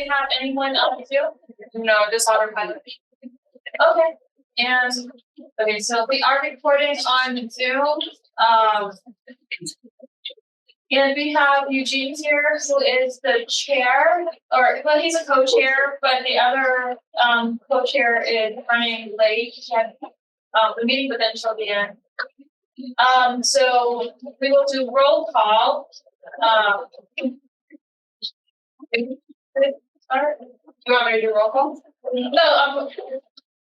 we have anyone on Zoom? No, just autopilot. Okay, and, okay, so we are recording on Zoom, and we have Eugene here, who is the chair, or, well, he's a co-chair, but the other, co-chair is running late, at, the meeting, but then she'll be in. So we will do roll call, Start. You want me to do roll call? No,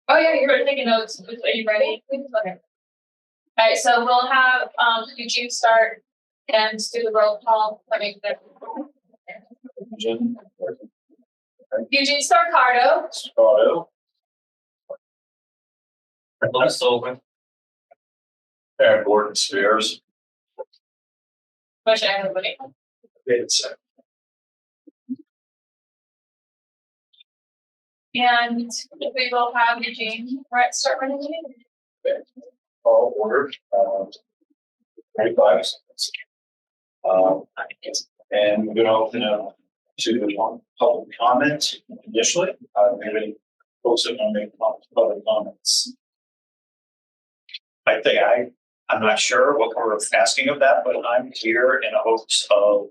oh yeah, you're taking notes. Are you ready? Okay. All right, so we'll have Eugene start and do the roll call. Let me get Eugene Starcardo. Louis Sullivan. And Gordon Spears. Motion, everybody. Davidson. And we will have Eugene start running the meeting. All ordered. 25 seconds. And we're going to open up to public comment initially. Maybe folks that want to make public comments. I think I'm not sure what we're asking of that, but I'm here in hopes of,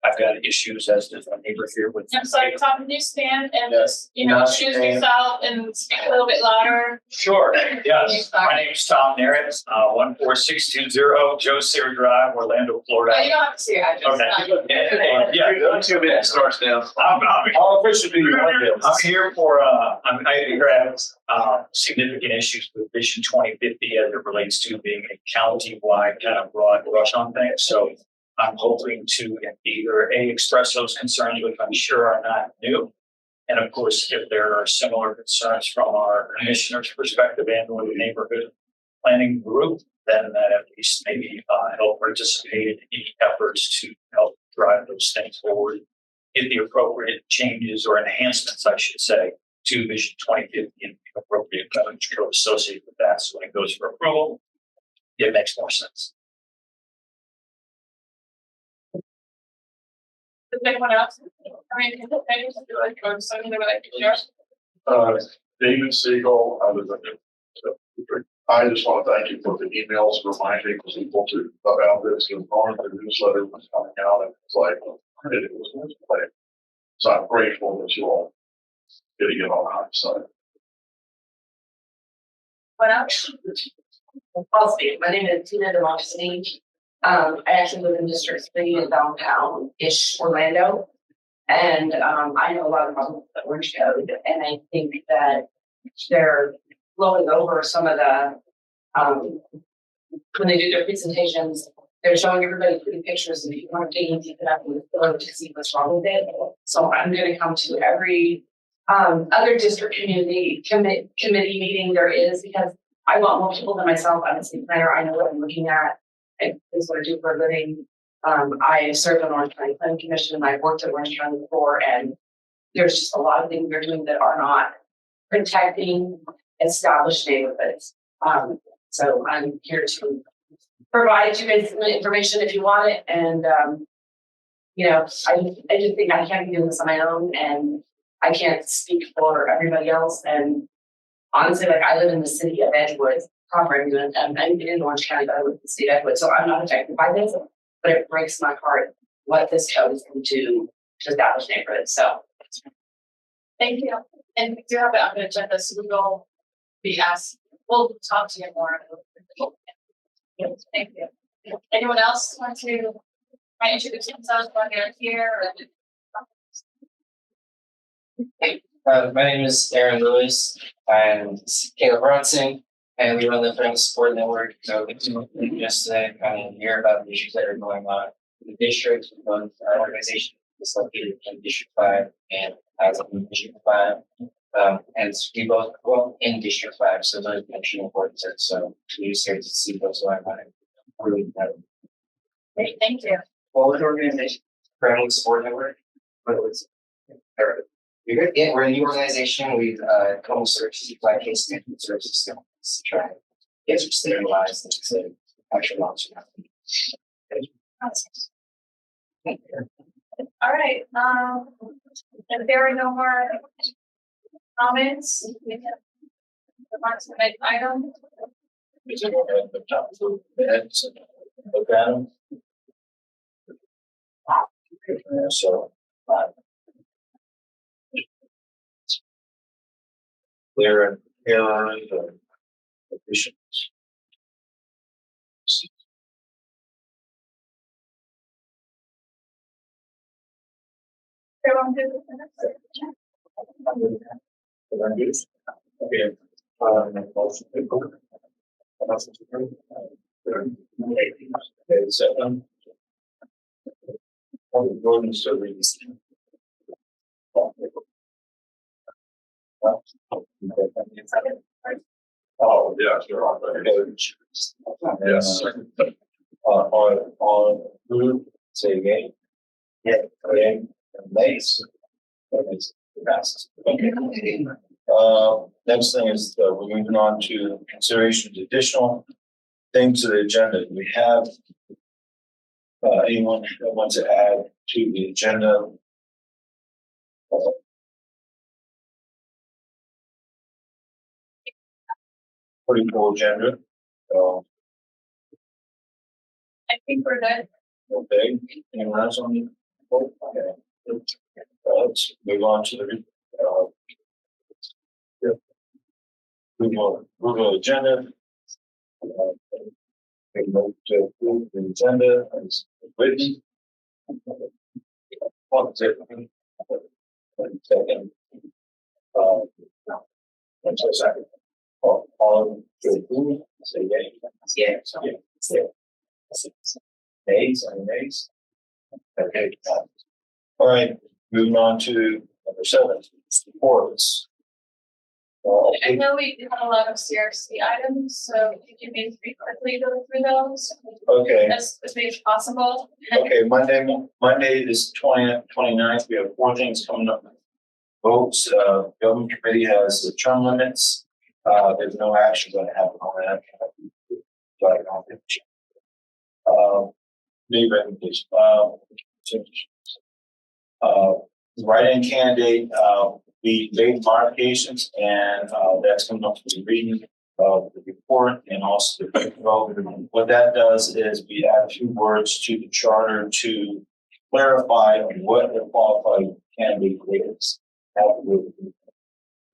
I've got issues as to my neighbor here with. I'm sorry, Tom, can you stand and just, introduce yourself and speak a little bit louder? Sure, yes. My name is Tom Merritt, 14620 Joe Sear Drive, Orlando, Florida. Oh, you don't have to see it. I just, okay. Yeah, 2 minutes starts now. I'll officially be I'm here for, I'm here at significant issues with Vision 2050 as it relates to being a county-wide kind of broad brush on things. So I'm hoping to either express those concerns, which I'm sure are not new. And of course, if there are similar concerns from our commissioner's perspective and or the neighborhood planning group, then that at least maybe help participate in any efforts to help drive those things forward. If the appropriate changes or enhancements, I should say, to Vision 2050 and appropriate coverage code associated with that. So when it goes for approval, it makes more sense. Does anyone else? I mean, I just feel like or something that I can share. David Siegel, I just want to thank you for the emails reminding people to about this and on the newsletter was coming out and it's like it was playing. So I'm grateful that you all getting it on our side. What else? I'll speak. My name is Tina DeMontesini. I actually live in District 3 in downtown-ish Orlando. And I know a lot about the Orange Code, and I think that they're blowing over some of the, when they do their presentations, they're showing everybody pretty pictures and if you want to dig into that to see what's wrong with it. So I'm going to come to every other district committee meeting there is because I want more people than myself. I'm a city planner. I know what I'm looking at. This is what I do for a living. I served on Orange County Planning Commission and I've worked at Orange County before, and there's just a lot of things we're doing that are not protecting established neighborhoods. So I'm here to provide you guys some information if you want it. And I just think I can't be doing this on my own, and I can't speak for everybody else. And honestly, like I live in the city of Edgewood, proper. I'm in Orange County, but I live in the city of Edgewood, so I'm not affected by this. But it breaks my heart what this code is going to do to establish neighborhoods. So, thank you. And we do have it on the agenda, so we will be asked. We'll talk to you more. Thank you. Anyone else want to introduce themselves while they're here? My name is Aaron Lewis. I'm Caleb Bronson, and we run the Family Support Network. So yesterday, kind of hear about the issues that are going on in the district. Our organization is located in District 5 and has in District 5. And we both in District 5, so those mention importance. So we're here to see what's going on. Really great, thank you. What was the organization? Family Support Network. What was it? Yeah, we're a new organization. We've almost searched supply case management services to try and get some sterilized into actual launch. All right, if there are no more comments, we can move on to the next item. Is it all right, the top of the minutes and look at them? Yeah, so. There are errors or additions. Everyone good with the minutes? Okay. Motion to approve. Okay, second. Gordon, so read. Oh, yeah, sure. Yes. On food, say again. Yeah, again, nice. Passes. Okay. Next thing is, we're moving on to considerations, additional things to the agenda. We have anyone that wants to add to the agenda? Pretty full agenda. I think we're good. Okay, anyone else on the? Okay. Let's move on to the. Move agenda. We move to approve the agenda as written. One second. Second. One second. All to approve, say yay. Yeah. Yeah. Nays, any nays? Okay. All right, moving on to number 7, reports. I know we have a lot of CRC items, so if you can maybe quickly go through those Okay, as big as possible. okay, Monday is 20th, 29th, we have 4 things coming up. Votes, government committee has the term limits, there's no action going to happen on that. New recommendation, write-in candidate, we made modifications and, that's coming up to the reading of the report and also the vote. What that does is we add a few words to the charter to clarify what the qualified candidate is.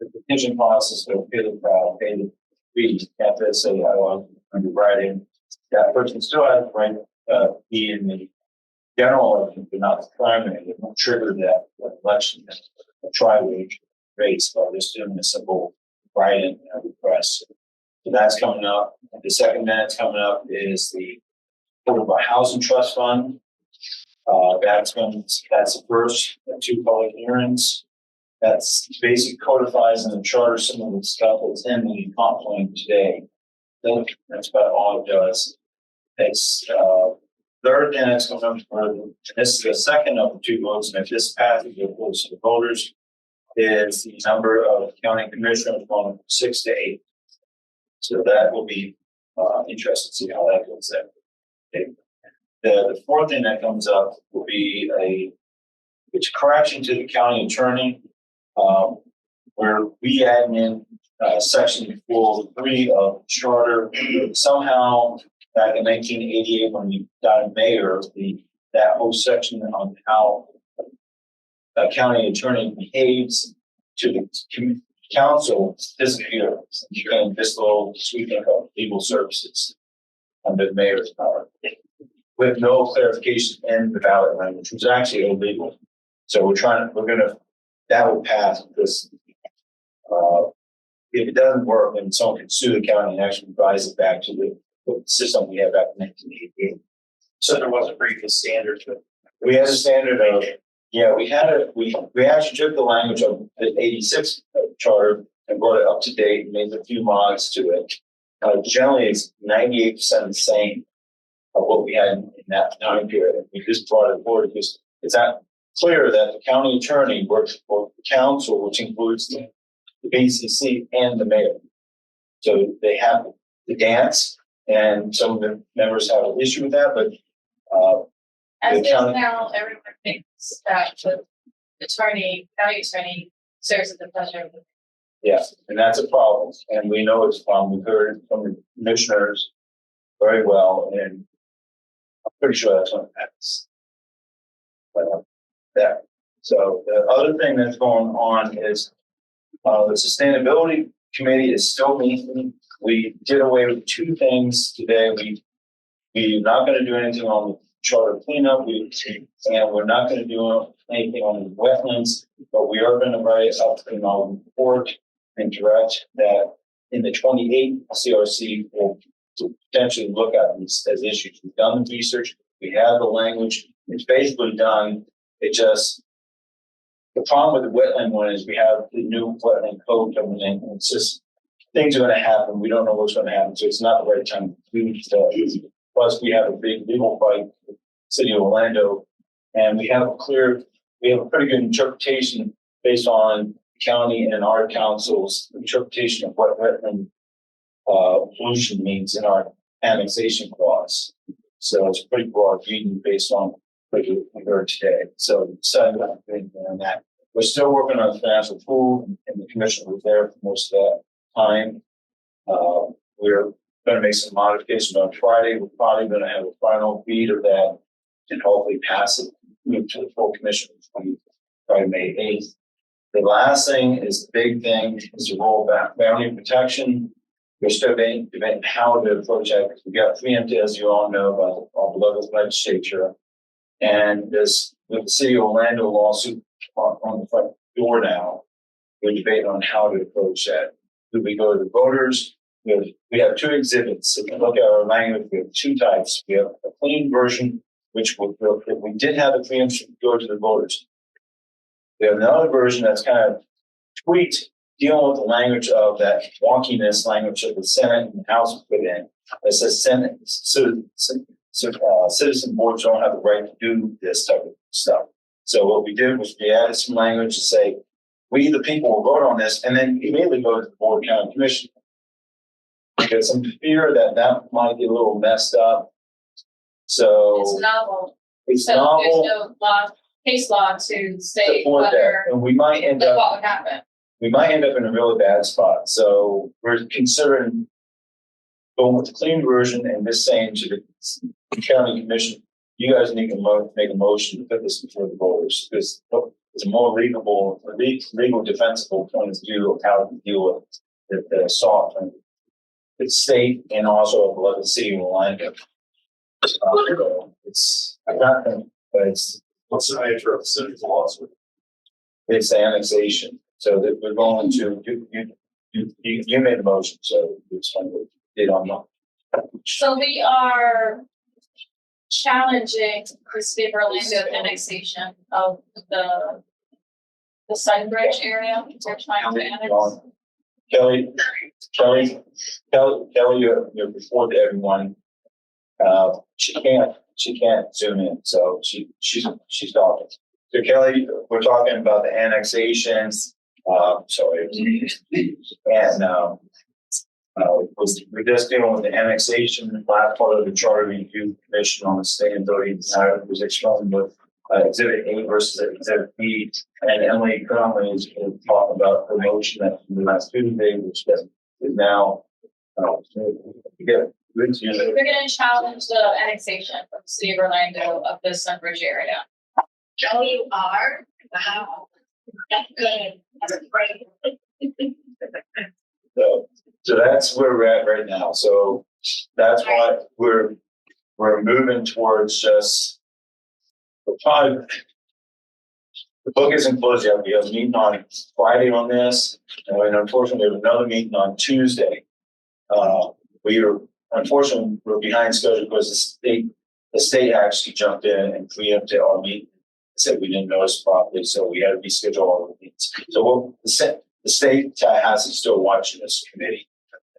The petition process will pay the crowd, pay the fee, can't just say, I want to write in. That person still has the right to be in the general election, but not the primary. It won't trigger that election, a tri-wage race by just doing a simple write-in request. So that's coming up. The second that's coming up is the Affordable Housing Trust Fund. That's the first 2 public hearings. That's basic codifies in the charter some of the stuff that's in the comp plan today. That's about all it does. It's third thing that's coming up for this is the second of the 2 votes, and if this passes, it goes to the voters. Is the number of county commissioners going from 6 to 8. So that will be interesting to see how that goes there. Okay. The fourth thing that comes up will be it's a correction to the county attorney, where we add in section 403 of the charter. Somehow back in 1988, when we got a mayor, that whole section on how a county attorney behaves to the council disappears. You can this little sweeping of legal services under the mayor's power with no clarification in the ballot language, which was actually illegal. So that will pass because if it doesn't work, then someone can sue the county and actually revise it back to the system we had back in 1988. So there was a previous standard to it. We had a standard of, we actually took the language of the 86 charter and brought it up to date and made a few mods to it. Generally, it's 98% the same of what we had in that time period. We just brought it forward because it's not clear that the county attorney works for the council, which includes the BCC and the mayor. So they have the dance, and some of the members have an issue with that, but As The is county- now, everyone thinks that the county attorney serves at the pleasure of the. Yeah, and that's a problem, and we know it's a problem. We've heard it from the commissioners very well, and I'm pretty sure that's what happens. But, that, so the other thing that's going on is, the sustainability committee is still meeting. We did away with two things today. We're not gonna do anything on the charter cleanup, and we're not gonna do anything on the wetlands, but we are gonna write up in our report and direct that in the 28 CRC will potentially look at these as issues. We've done the research, we have the language, it's basically done. It just, the problem with the wetland one is we have the new wetland code coming in, and it's just, things are gonna happen, we don't know what's gonna happen, so it's not the right time to do stuff. Plus, we have a big legal fight with the city of Orlando, and we have a pretty good interpretation based on county and our council's interpretation of what wetland pollution means in our annexation clause. So it's pretty broad reading based on what we heard today. So decided on that. We're still working on financial pool, and the commission was there for most of that time. We're going to make some modifications on Friday. We're probably going to have a final read of that and hopefully pass it to the full commission by May 8th. The last thing is the big thing is the roll back boundary protection. We're still debating how to approach that because we got preempted, as you all know, by our beloved legislature. And this with the city of Orlando lawsuit on the front door now, we're debating on how to approach that. Do we go to the voters? We have two exhibits. If you look at our language, we have two types. We have a clean version, which if we did have the preemption, go to the voters. We have another version that's kind of tweaked, dealing with the language of that wonkiness language that the Senate and House put in. It says Senate, citizen boards don't have the right to do this type of stuff. So what we did was we added some language to say, we, the people, will vote on this, and then immediately go to the board county commission. Because some fear that might get a little messed up. So It's novel. it's So novel. there's no case law to say Support that, whether, and we might end like, up. what would happen. We might end up in a really bad spot. So we're considering going with the clean version and just saying to the county commission, you guys need to make a motion to put this before the voters because it's a more legal defensible point of view of how to deal with the assault from the state and also of the city of Orlando. It's not, but What's the nature of the city's lawsuit? it's annexation. So that we're going to, you made the motion, so it's fine. Did on that. So we are challenging the city of Orlando annexation of the Sunbridge area. They're trying to annex. Kelly, you're before to everyone. She can't zoom in, so she's talking. So Kelly, we're talking about the annexations. Sorry. And we're just dealing with the annexation, the last part of the charter review commission on the sustainability design was explained with exhibit A versus exhibit B. And Emily Conley is going to talk about the motion that from the last Tuesday, which is now We're gonna challenge the annexation of the city of Orlando of the Sunbridge area. Oh, you are? Wow. That's good. That's great. So that's where we're at right now. So that's why we're moving towards just the book isn't closed yet. We have a meeting on Friday on this, and unfortunately, we have another meeting on Tuesday. Unfortunately, we're behind schedule because the state actually jumped in and preempted our meeting. Said we didn't notice properly, so we had to reschedule all the meetings. So the state has is still watching this committee.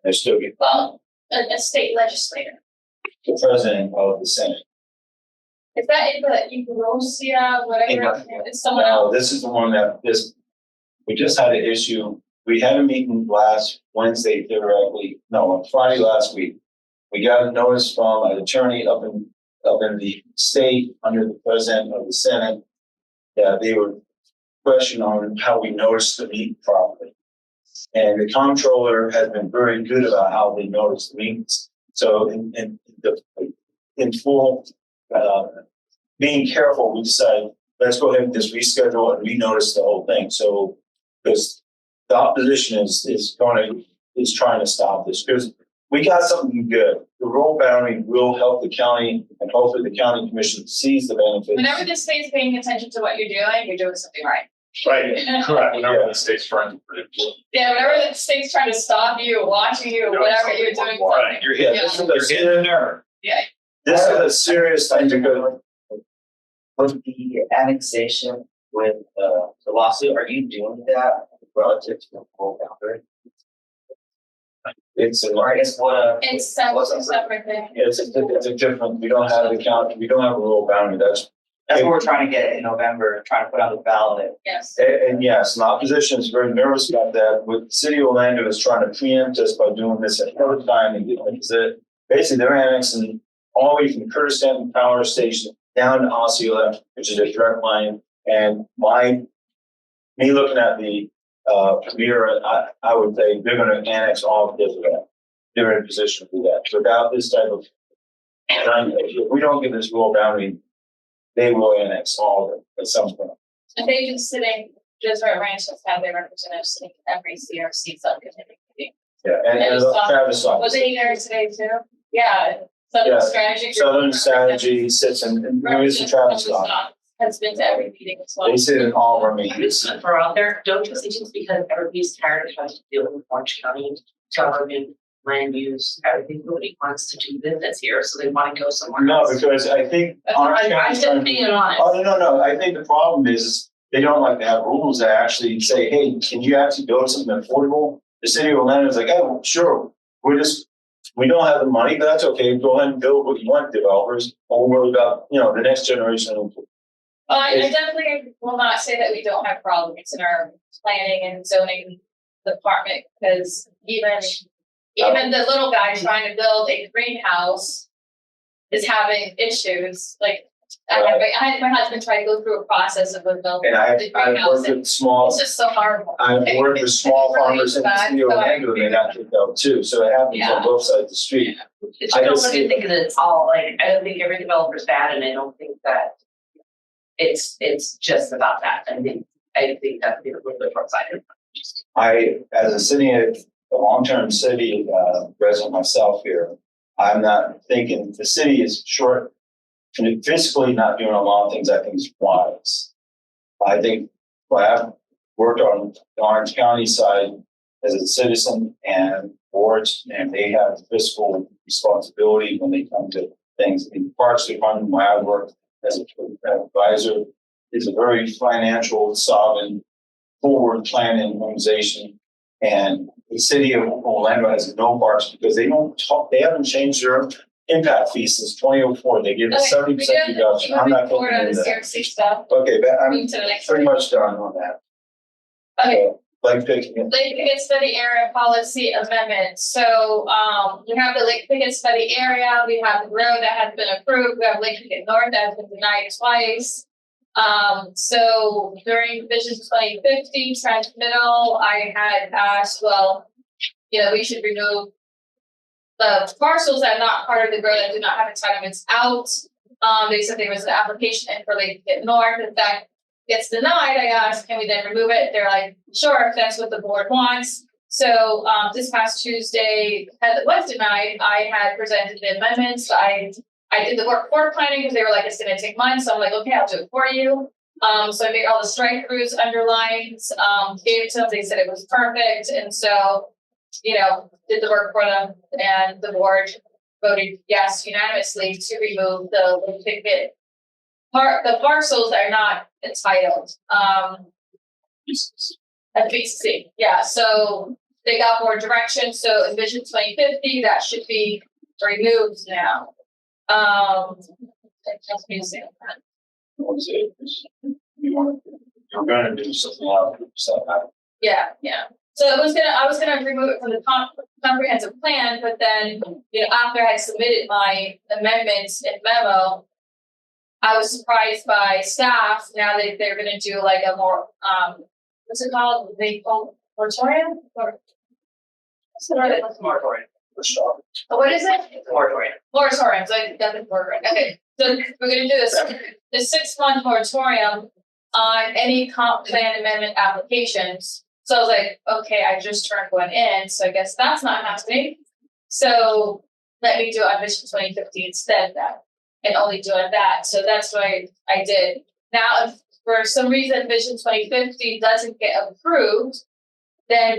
They're still getting A state legislator. the president of the Senate. Is that in the Ecosia, whatever? It's someone No, else. this is the one we just had an issue. We had a meeting last Wednesday, on Friday last week. We got a notice from an attorney up in up in the state under the president of the Senate, they were questioning on how we notice the meat properly. And the comptroller has been very good about how they notice the meats. So in full, being careful, we decided, let's go ahead and just reschedule and renotice the whole thing. So, because the opposition is trying to stop this, because we got something good. The roll boundary will help the county, and hopefully the county commission sees the benefits. Whenever the state's paying attention to what you're doing something right. Right, correct, whenever the state's trying to predict. Yeah, whenever the state's trying to stop you, watching you, whatever you're doing. Right, You're hitting a nerve. Yeah. This is a serious thing to go. With the annexation with the lawsuit, are you doing that relative to the full boundary? Or I guess what It's separate thing. It's a different. We don't have the county. We don't have a rural boundary. That's what we're trying to get in November, trying to put on the ballot. Yes. and yes, and opposition is very nervous about that. With the city of Orlando is trying to preempt us by doing this at every time and basically they're annexing all the way from Kurdistan Power Station down to Osceola, which is a direct line. And me looking at the premier, I would say they're going to annex all of that. They're in a position to do that. Without this type of, if we don't get this rural boundary, they will annex all of it at some point. And they've been sitting, Desert Ranch has had their representatives sitting in every CRC subcommittee meeting. Yeah, and Travis Was he there today too? Yeah. Southern Strategy. Southern Strategy sits in Mr. Travis has been to every meeting as well. They sit in all of our I'm meetings. just throw out there, don't you think it's because everybody's tired of having to deal with Orange County government, land use, everything, nobody wants to do business here, so they want to go somewhere No, else. because I think Orange I'm County's just being honest. Oh, no. I think the problem is they don't like to have rules that actually say, hey, can you actually build something affordable? The city of Orlando is like, oh, well, sure. We don't have the money, but that's okay. Go ahead and build what you want, developers. Don't worry about, the next generation. I definitely will not say that we don't have problems in our planning and zoning department, because even the little guy trying to build a greenhouse is having issues. Like I had my husband try to go through a process of building And I've the greenhouse. worked with small. It's just so horrible. I've worked with small It's really farmers in the bad, city of so I Orlando, and they got kicked out too. So it happens on both sides of the street. It's I don't just want to think that it's all like, I don't think every developer's bad, and I don't think that it's just about that. I think that's a little bit short-sighted. As a city, a long-term city resident myself here, I'm not thinking the city is short, physically not doing a lot of things I think is wise. I think I've worked on the Orange County side as a citizen and boards, and they have fiscal responsibility when they come to things. In Parks Department, where I work as an advisor, is a very financial, solid, forward planning organization. And the city of Orlando has no parks because they haven't changed their impact fees since 2004. They give a 70% reduction. I'm not forward going on into the that. CRC stuff. Okay, but I'm Moving to the next pretty one. much done on that. Okay. Lake Picket. Lake Picket Study Area Policy Amendment. So, we have the Lake Picket Study Area, we have the road that has been approved, we have Lake Picket North that has been denied twice. So during Vision 2050 transmittal, I had asked, we should remove the parcels that are not part of the road that do not have entitlements out. They said there was an application in for Lake Picket North. If that gets denied, I asked, can we then remove it? They're like, sure, if that's what the board wants. So this past Tuesday, as it was denied, I had presented the amendments. I did the work for planning because they were like, it's gonna take months. So I'm like, okay, I'll do it for you. So I made all the strike throughs, underlines, gave it to them. They said it was perfect. And so, did the work for them, and the board voted yes unanimously to remove the picket the parcels that are not entitled. At BCC. Yeah. So they got more direction. So in Vision 2050, that should be removed now. Just music. You're going to do something else. Yeah. So I was gonna remove it from the comprehensive plan, but then, after I submitted my amendments and memo, I was surprised by staff, now that they're gonna do like a more, what's it called? They call moratorium or? What's the word? Moratorium. What is it? Moratorium. Moratorium, so I got the word right. Okay, so we're gonna do this 6-month moratorium on any comp plan amendment applications. So I was like, okay, I just turned one in, so I guess that's not happening. So let me do it on Vision 2050 instead of that, and only doing that. So that's what I did. Now, if for some reason Vision 2050 doesn't get approved, then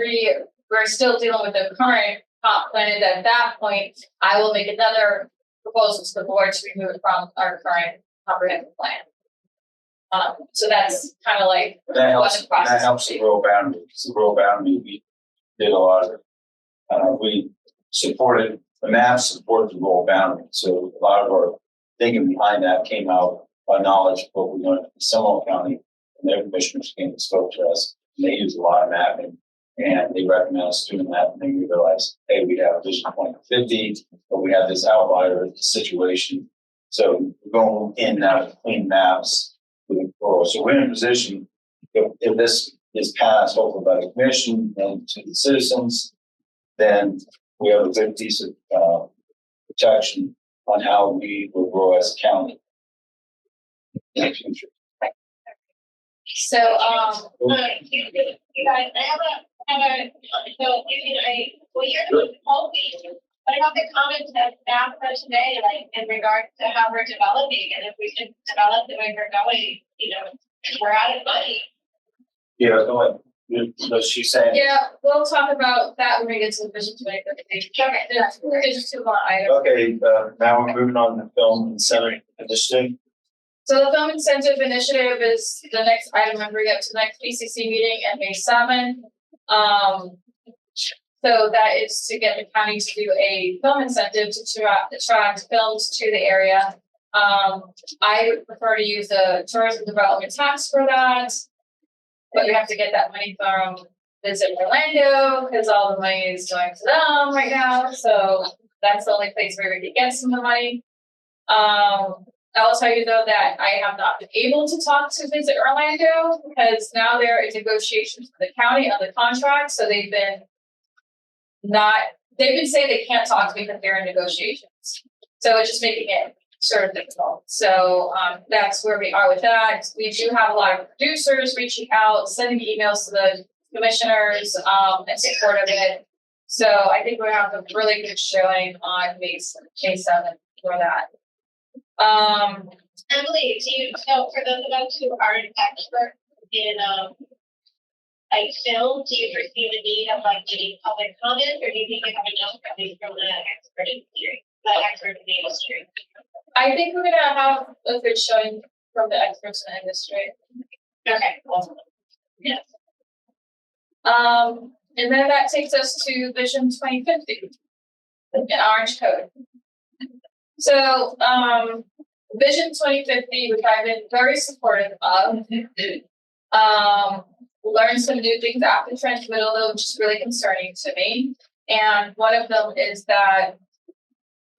we're still dealing with the current comp plan, and at that point, I will make another proposal to the board to remove it from our current comprehensive plan. So that's kind of like That what helps, the process that helps the rural boundary. The rural boundary, we did a lot of it. We supported, the maps supported the rural boundary. So a lot of our thinking behind that came out by knowledge of what we learned in Seminole County, and their commissioners came and spoke to us. They use a lot of mapping, and they recommend us doing that. And then we realized, hey, we have Vision 2050, but we have this outlier situation. So we're going in now with clean maps. So we're in a position, if this is passed, hopefully by the commission and to the citizens, then we have a good piece of protection on how we will grow as a county in the future. So, You guys, I have a, so well, you're doing the whole thing, but I have the comments that staff for today, like in regards to how we're developing, and if we should develop the way we're going, we're out of money. Yeah, go ahead. Was she saying? yeah, we'll talk about that when we get to the Vision 2050. Okay, there's just 2 more items. Okay, now we're moving on to film incentive initiative. So the film incentive initiative is the next item I'm bringing up to the next PCC meeting at May 7th. So that is to get the county to do a film incentive to attract films to the area. I would prefer to use the tourism development tax for that, but we have to get that money from Visit Orlando because all the money is going to them right now. So that's the only place where we can get some of the money. I will tell you though that I have not been able to talk to Visit Orlando because now they're in negotiations with the county on the contract. So they've been saying they can't talk to me because they're in negotiations. So it's just making it sort of difficult. So that's where we are with that. We do have a lot of producers reaching out, sending emails to the commissioners in support of it. So I think we're gonna have a really good showing on May 7th for that. Emily, so for those of us who aren't experts in like film, do you foresee the need of like getting public comment, or do you think you have enough coming from the expert industry, in the industry? I think we're gonna have a good showing from the experts in the industry. Okay, awesome. Yes. And then that takes us to Vision 2050, an orange code. So, Vision 2050, which I've been very supportive of, learned some new things after transmittal, which is really concerning to me. And one of them is that,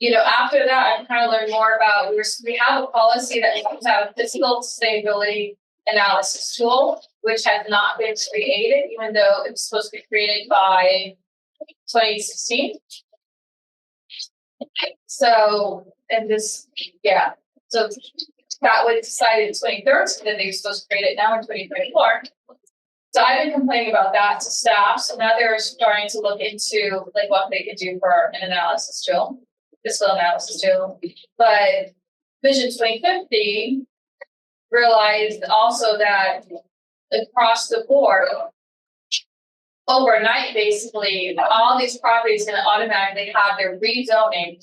after that, I've kind of learned more about, we have a policy that we have to have a physical sustainability analysis tool, which has not been created, even though it was supposed to be created by 2016. So, so that was decided in 2013, then they were supposed to create it now in 2024. So I've been complaining about that to staff. So now they're starting to look into like what they could do for an analysis tool, fiscal analysis tool. But Vision 2050 realized also that across the board, overnight, basically, all these properties going to automatically have their rezoning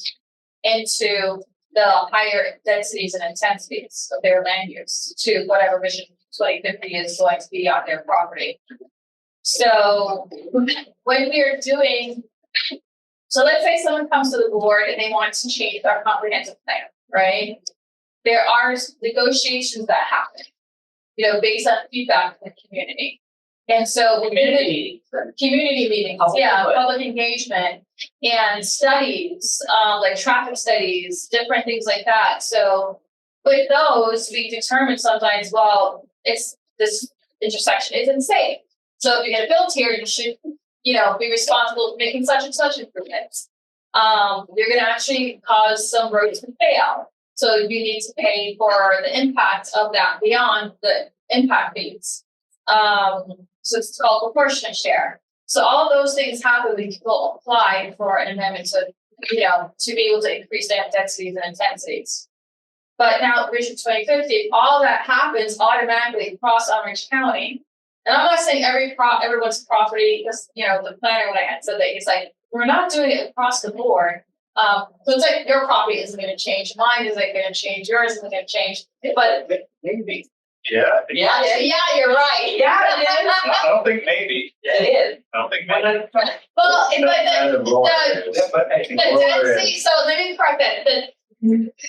into the higher densities and intensities of their land use to whatever Vision 2050 is going to be on their property. So when we are doing, so let's say someone comes to the board and they want to change our comprehensive plan, right? There are negotiations that happen, based on feedback from the community. And so community meetings, yeah, public engagement and studies, like traffic studies, different things like that. So with those, we determine sometimes, well, it's this intersection isn't safe. So if you're gonna build here, you should, be responsible for making such and such improvements. You're gonna actually cause some roads to fail. So you need to pay for the impact of that beyond the impact fees. So it's called proportionate share. So all of those things happen when people apply for an amendment to be able to increase dam densities and intensities. But now Vision 2050, all that happens automatically across Orange County. And I'm not saying everyone's property, because the planner when I had said that, he's like, we're not doing it across the board. So it's like your property isn't going to change, mine isn't going to change, yours isn't going to change. But Maybe. Yeah. yeah, you're right. Yeah, it is. I don't think maybe. It is. I don't think maybe. Well, but the density. So let me correct that.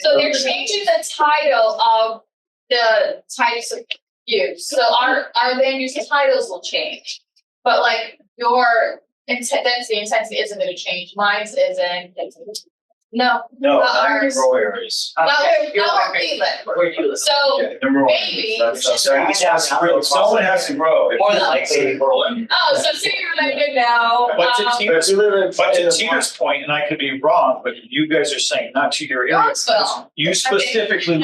So they're changing the title of the types of use. So our land use titles will change, but like your density intensity isn't going to change. Mine's isn't. No. No, Not not in ours. rural areas. Not where we live. Where you live. So Yeah, in rural maybe. areas. Someone has to grow. More than likely. Oh, so see you're good now. But to But Tina's point, and I could be wrong, but you guys are saying not to your area. Youngsville. You specifically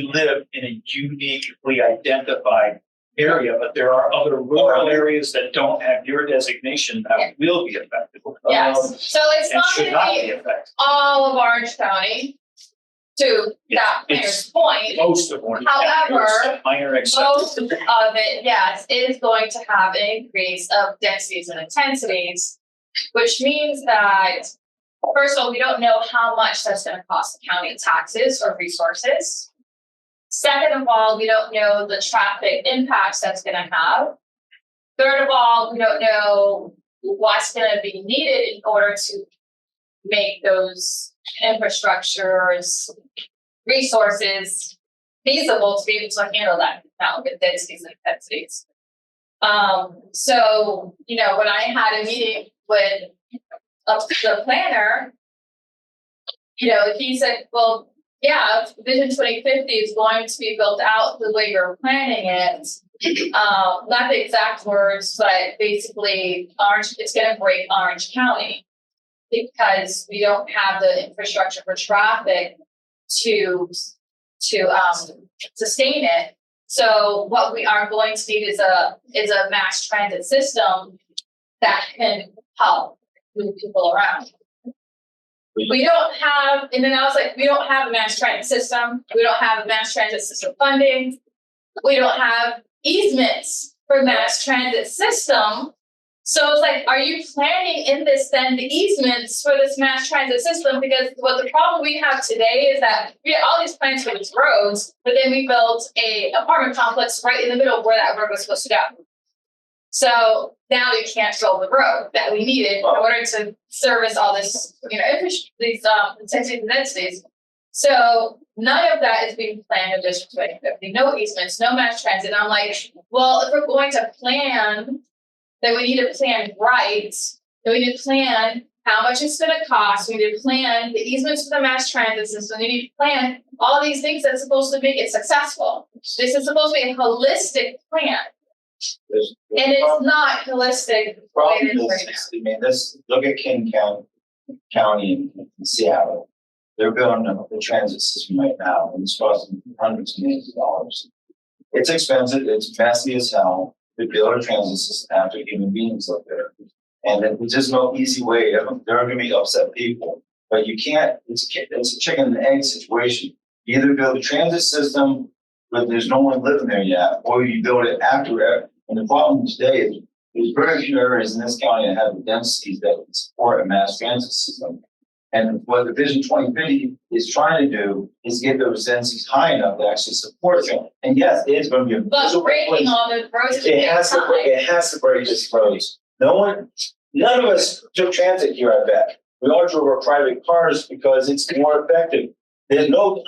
live in a uniquely identified area, but there are other rural areas that don't have your designation that will be affected. Yes. So it's And not should going not to be be affected. all of Orange County. To that planner's It's point, most of Orange County. However, There's minor most exceptions. of it, yes, is going to have an increase of densities and intensities, which means that, first of all, we don't know how much that's going to cost the county in taxes or resources. Second of all, we don't know the traffic impacts that's going to have. Third of all, we don't know what's going to be needed in order to make those infrastructures, resources feasible to be able to handle that now with densities and intensities. So, when I had a meeting with the planner, he said, well, yeah, Vision 2050 is going to be built out the way you're planning it. Not the exact words, but basically it's going to break Orange County because we don't have the infrastructure for traffic to sustain it. So what we are going to need is a mass transit system that can help move people around. We don't have, and then I was like, we don't have a mass transit system. We don't have a mass transit system funding. We don't have easements for mass transit system. So it's like, are you planning in this then the easements for this mass transit system? Because what the problem we have today is that we have all these plans for these roads, but then we built a apartment complex right in the middle of where that road was supposed to go. So now we can't build the road that we needed in order to service all this, these intensities and densities. So none of that is being planned in District 2050. No easements, no mass transit. And I'm like, well, if we're going to plan, then we need to plan right. Then we need to plan how much it's going to cost. We need to plan the easements for the mass transit system. We need to plan all these things that's supposed to make it successful. This is supposed to be a holistic plan. And it's not holistic. The problem is, look at King County in Seattle. They're building a transit system right now, and it's costing hundreds of millions of dollars. It's expensive, it's messy as hell to build a transit system after human beings live there. And there's just no easy way. There are going to be upset people, but you can't, it's a chicken and egg situation. You either build a transit system, but there's no one living there yet, or you build it after it. And the problem today is there's very few areas in this county that have the densities that can support a mass transit system. And what the Vision 2050 is trying to do is get those densities high enough to actually support it. And yes, it is going to be a But breaking all the roads. it has to break this roads. None of us took transit here, I bet. We all drove our private cars because it's more effective. There's no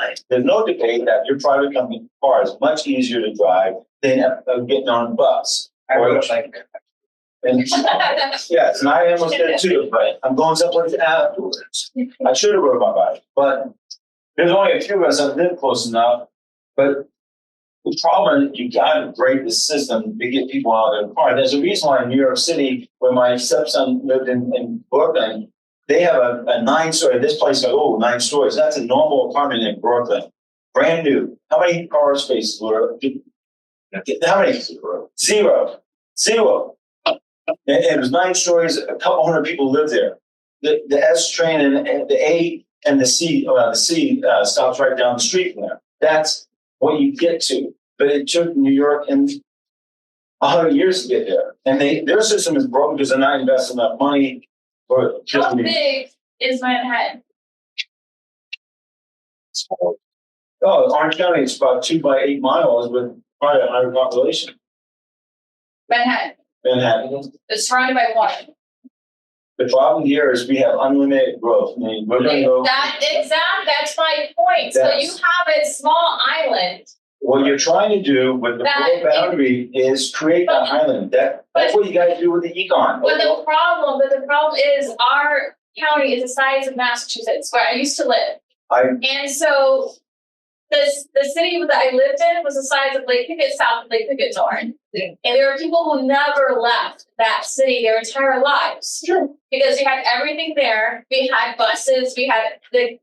debate that your private company car is much easier to drive than getting on a bus. I wish I could. And yes, and I almost did too, but I'm going someplace afterwards. I should have rode my bike, but there's only a few of us that live close enough. But the problem is you got to break the system to get people out of their car. There's a reason why in New York City, where my stepson lived in Brooklyn, they have a 9-story. This place got 9 stories. That's a normal apartment in Brooklyn, brand new. How many car spaces were? How many? Zero. It was 9 stories. A couple hundred people lived there. The S train and the A and the C stops right down the street from there. That's what you get to. But it took New York and 100 years to get there. And their system is broken because they're not investing enough money. How big is Manhattan? Orange County is about 2 by 8 miles with probably a higher population. Manhattan. It's surrounded by water. The problem here is we have unlimited growth. I mean, we're going to go. That's my point. So you have a small island. What you're trying to do with the rural boundary is create an island. That's what you got to do with the econ. But the problem is our county is the size of Massachusetts, where I used to live. And so the city that I lived in was the size of Lake Pickett, south of Lake Pickett, North. And there were people who never left that city their entire lives. Sure. Because you had everything there. We had buses. We had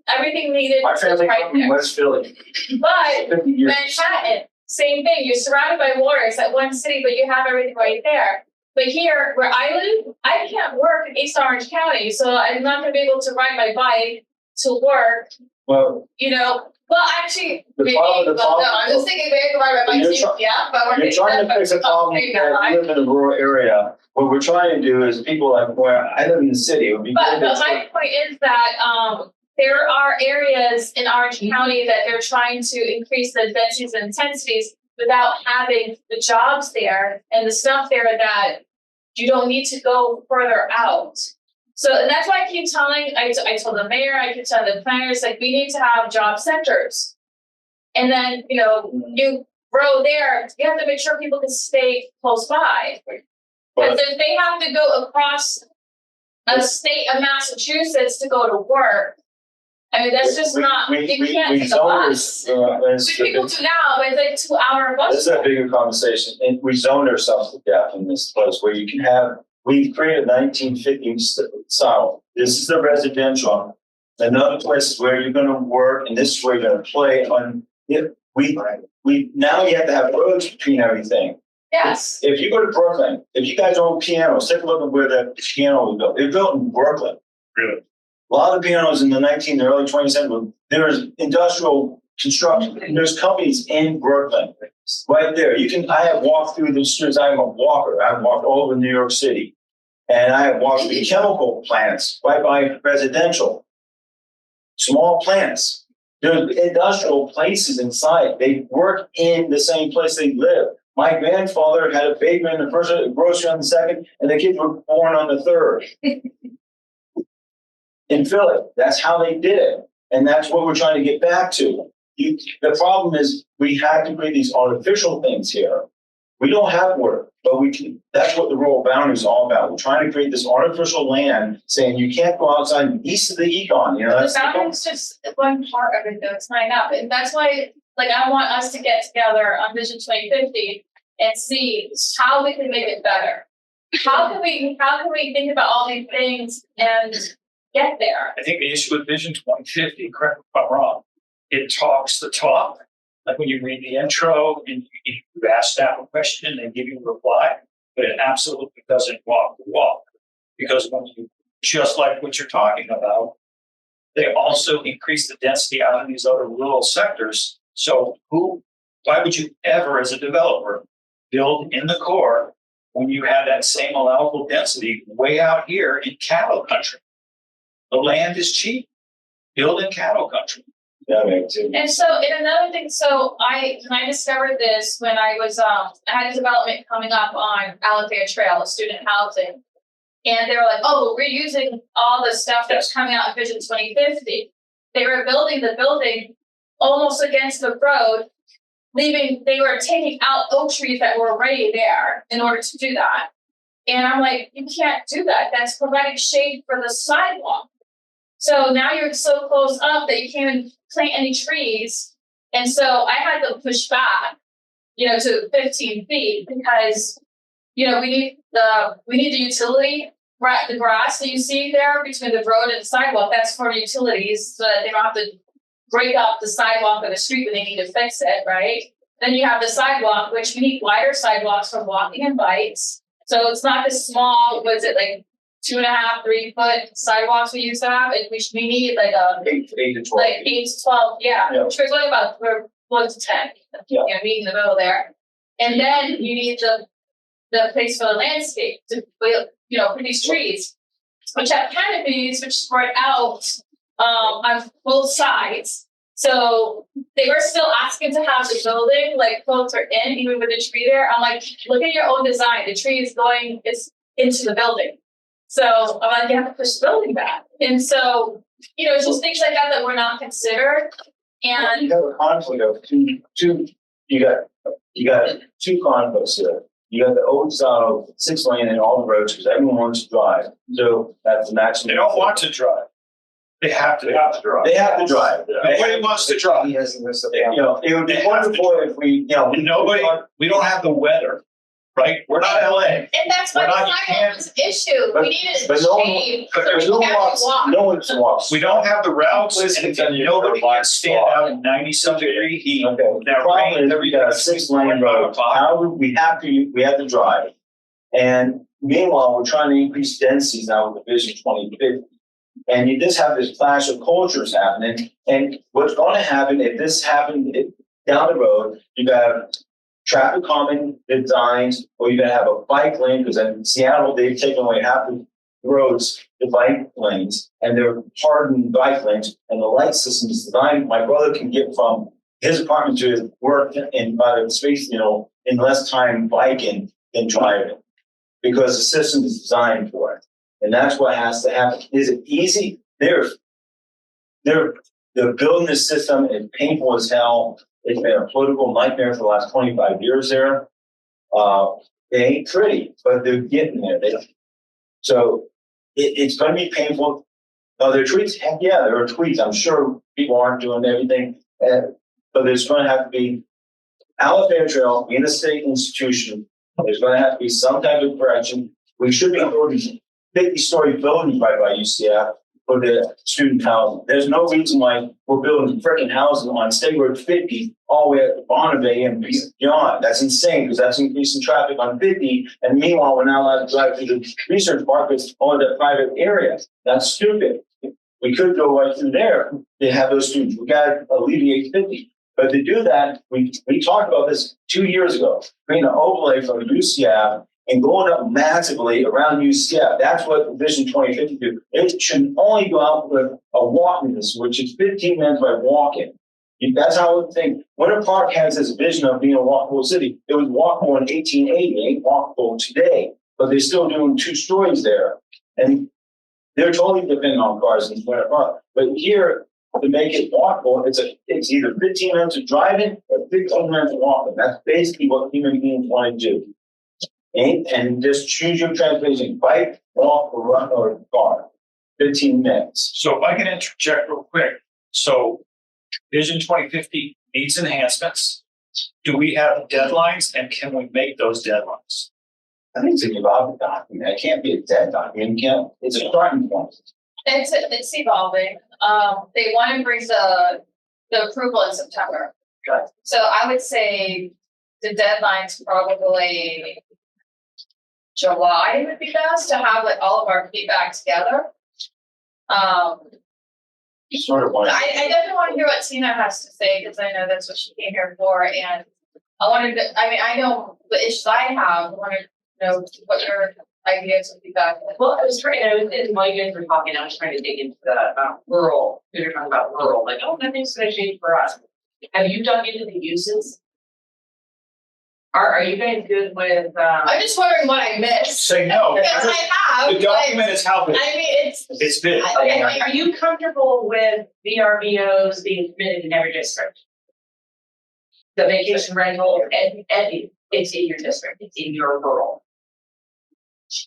everything needed. My family right from there. West Philly. But Manhattan, same thing. You're surrounded by water. It's that one city, but you have everything right there. But here, where I live, I can't work in East Orange County, so I'm not going to be able to ride my bike to work. Well, Well, actually, problem- I'm just thinking maybe I can ride my bike too. Yeah, but you're trying to fix a problem that you live in a rural area. What we're trying to do is people like where I live in the city. It would be But my point is that there are areas in Orange County that they're trying to increase the densities and intensities without having the jobs there and the stuff there that you don't need to go further out. So and that's why I keep telling, I told the mayor, I keep telling the planners, like we need to have job centers. And then, you grow there, you have to make sure people can stay close by. Because if they have to go across a state of Massachusetts to go to work, I mean, that's just not, you can't take a bus. Which people do now, but it's like 2-hour bus. This is a bigger conversation. And we zoned ourselves to death in this place where you can have, we've created 1950s style. This is the residential. Another place is where you're going to work, and this is where you're going to play. We now you have to have roads between everything. Yes. If you go to Brooklyn, if you guys own pianos, take a look at where the piano was built. It was built in Brooklyn. Really? A lot of the pianos in the early 20th century, there was industrial construction. And there's companies in Brooklyn, right there. I have walked through the streets. I'm a walker. I've walked all over New York City. And I have walked through chemical plants right by residential. Small plants. There's industrial places inside. They work in the same place they live. My grandfather had a baby in the first, a grocery on the second, and the kids were born on the third. In Philly, that's how they did it. And that's what we're trying to get back to. The problem is we have to create these artificial things here. We don't have work, but we can. That's what the rural boundary is all about. We're trying to create this artificial land saying you can't go outside east of the econ. The boundary is just one part of it, though. It's not enough. And that's why, I want us to get together on Vision 2050 and see how we can make it better. How can we think about all these things and get there? I think the issue with Vision 2050, correct me if I'm wrong, it talks the talk. Like when you read the intro and you ask staff a question, they give you a reply, but it absolutely doesn't walk the walk. Because when you, just like what you're talking about, they also increase the density out in these other rural sectors. So why would you ever, as a developer, build in the core when you have that same allowable density way out here in cattle country? The land is cheap. Build in cattle country. Yeah, me too. And another thing, I discovered this when I was I had a development coming up on Alethea Trail, student housing. And they were like, oh, we're reusing all the stuff that's coming out in Vision 2050. They were building the building almost against the road they were taking out oak trees that were already there in order to do that. And I'm like, you can't do that. That's providing shade for the sidewalk. So now you're so close up that you can't even plant any trees. And so I had to push back, to 15 feet because, we need the utility, right? The grass that you see there between the road and the sidewalk, that's for utilities so that they don't have to break up the sidewalk or the street when they need to fix it, right? Then you have the sidewalk, which we need wider sidewalks for walking and bikes. So it's not this small, was it like 2.5, 3 foot sidewalks we used to have? We need like a 8 to 12. like 8 to 12, yeah. Yeah. Which was only about we're 1 to 10. Yeah. Meet in the middle there. And then you need the place for the landscape to put these trees, which have canopies which spread out on both sides. So they were still asking to have the building like closer in, even with the tree there. I'm like, look at your own design. The tree is into the building. So I'm like, you have to push the building back. And so, it's just things like that were not considered. And You have a conflict of two, you got two conflicts here. You got the old style 6-lane and all the roads because everyone wants to drive. So that's the maximum. They don't want to drive. They have to drive. They have to drive. Nobody wants to drive. He has the list of. It would be wonderful if we, We don't have the weather, right? We're not LA. And that's why We're not- the sidewalk was an issue. But- We needed but a no one- shade. but there's so no we have to walk. walks. We don't have the routes and nobody can stand out in 90-some degree heat. Okay. The That problem rain is every we got a day. 6-lane road. However, we have to drive. And meanwhile, we're trying to increase densities now with the Vision 2050. And you just have this clash of cultures happening. And what's going to happen if this happened down the road, you got traffic calming designs, or you're going to have a bike lane, because in Seattle, they've taken away half the roads, the bike lanes, and they're hardened bike lanes, and the light system is designed. My brother can get from his apartment to his work in about a space, in less time biking than driving, because the system is designed for it. And that's what has to happen. Is it easy? They're building this system. It's painful as hell. It's been a political nightmare for the last 25 years there. It ain't pretty, but they're getting there. So it's going to be painful. Are there tweets? Heck yeah, there are tweets. I'm sure people aren't doing everything. But there's going to have to be Alabama Trail being a state institution. There's going to have to be some type of correction. We should be building 50-story buildings right by UCF for the student housing. There's no reason why we're building freaking housing on State Road 50 all the way up to Bonneville and beyond. That's insane because that's increasing traffic on 50. And meanwhile, we're not allowed to drive through the research park that's on the private area. That's stupid. We could go right through there to have those students. We got to alleviate 50. But to do that, we talked about this 2 years ago, creating an overlay from UCF and going up massively around UCF. That's what Vision 2050 do. It should only go out with a walking distance, which is 15 minutes by walking. That's how I would think. Winter Park has this vision of being a walkable city. It was walkable in 1880, ain't walkable today, but they're still doing 2 stories there. And they're totally dependent on cars in Winter Park. But here, to make it walkable, it's either 15 minutes of driving or 15 minutes of walking. That's basically what human beings want to do. And just choose your transportation, bike, walk, or run, or car. 15 minutes. So if I can interject real quick. So Vision 2050 needs enhancements. Do we have deadlines and can we make those deadlines? I think it's a evolving document. It can't be a dead document. It's a starting point. it's evolving. They want to bring the approval in September. Okay. So I would say the deadline's probably July would be best to have like all of our feedback together. Sort of one. I definitely want to hear what Tina has to say because I know that's what she came here for, and I know the issues I have. I want to know what your ideas and feedback. Well, I was while you guys were talking, I was trying to dig into the rural, because you're talking about rural, like, oh, nothing's going to change for us. Have you dug into the uses? Are you guys good with? I'm just wondering what I missed. Say no. Because I have. The document is how big. I mean, It's big. Are you comfortable with VRBOs being permitted in every district? the vacation rental, and it's in your district, it's in your rural.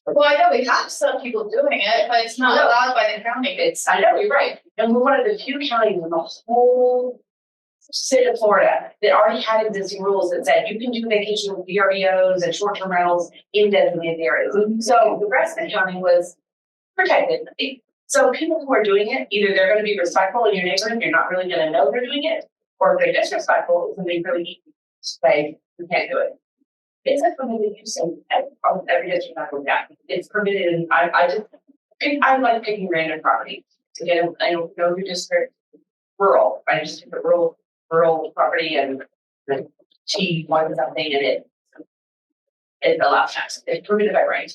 Well, I know we have some people doing it, but it's not allowed by the county. I know, you're right, and we're one of the few counties in the whole state of Florida that already had existing rules that said you can do vacation VRBOs and short-term rentals in designated areas. So the rest of the county was protected. So people who are doing it, either they're gonna be respectful in your neighborhood, you're not really gonna know they're doing it, or if they're disrespectful, it's gonna be really say, you can't do it. It's a permitted use in every district I look at. It's permitted, and I like picking random property. Again, I don't know your district rural, I just pick a rural property and the T one something in it allows tax. It's permitted by right.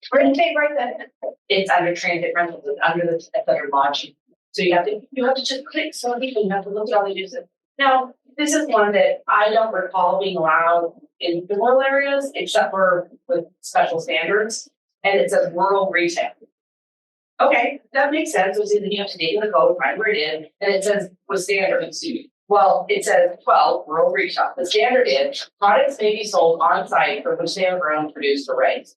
Where did they write that? It's under transit rentals, it's under the under lodging. So you have to just click so you have to look at all the uses. Now, this is one that I don't recall being allowed in the rural areas, except for with special standards, and it says rural retail. Okay, that makes sense. It's either you have to date in the code, find where it is, and it says with standards. Well, it says 12 rural retail. The standard is products may be sold on site for which they are grown, produced, or raised.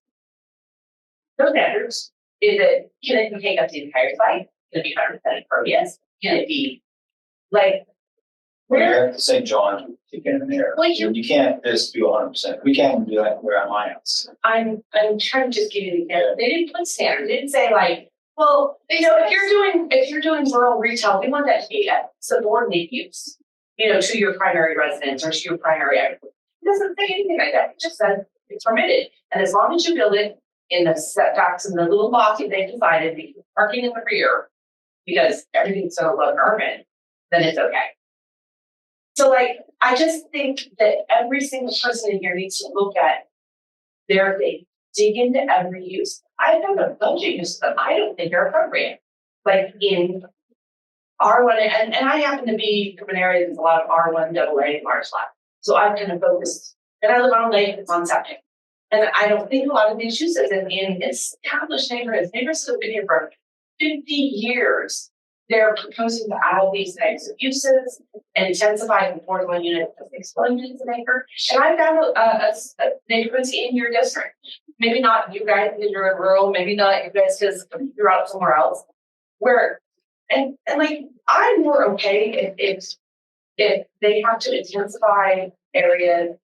Those standards is it can it take up the entire site? Can it be 100% impervious? Can it be like Well, you have to say John to get in there. Well, You can't just do 100%. We can't do that where at my house. I'm trying to just give you an example. They didn't put standards. They didn't say like, well, if you're doing rural retail, we want that to be a subordinate use, to your primary residence or to your primary agriculture. It doesn't say anything like that. It just says it's permitted. And as long as you build it in the setbacks and the little box that they've decided, the parking in the rear, because everything's so low urban, then it's okay. So I just think that every single person in here needs to look at their thing, dig into every use. I've done a bunch of uses that I don't think are appropriate. Like in R1, and I happen to be from an area that's a lot of R1 AA large lot. So I've kind of focused, and I live on a lake that's on septic. And I don't think a lot of these uses in established neighborhoods that have been here for 50 years, they're proposing to add these types of uses and intensify from 41 units to 61 units an acre. And I've got a neighborhoods in your district. Maybe not you guys because you're in rural, maybe not you guys because you're out somewhere else. Where and I'm more okay if they have to intensify areas,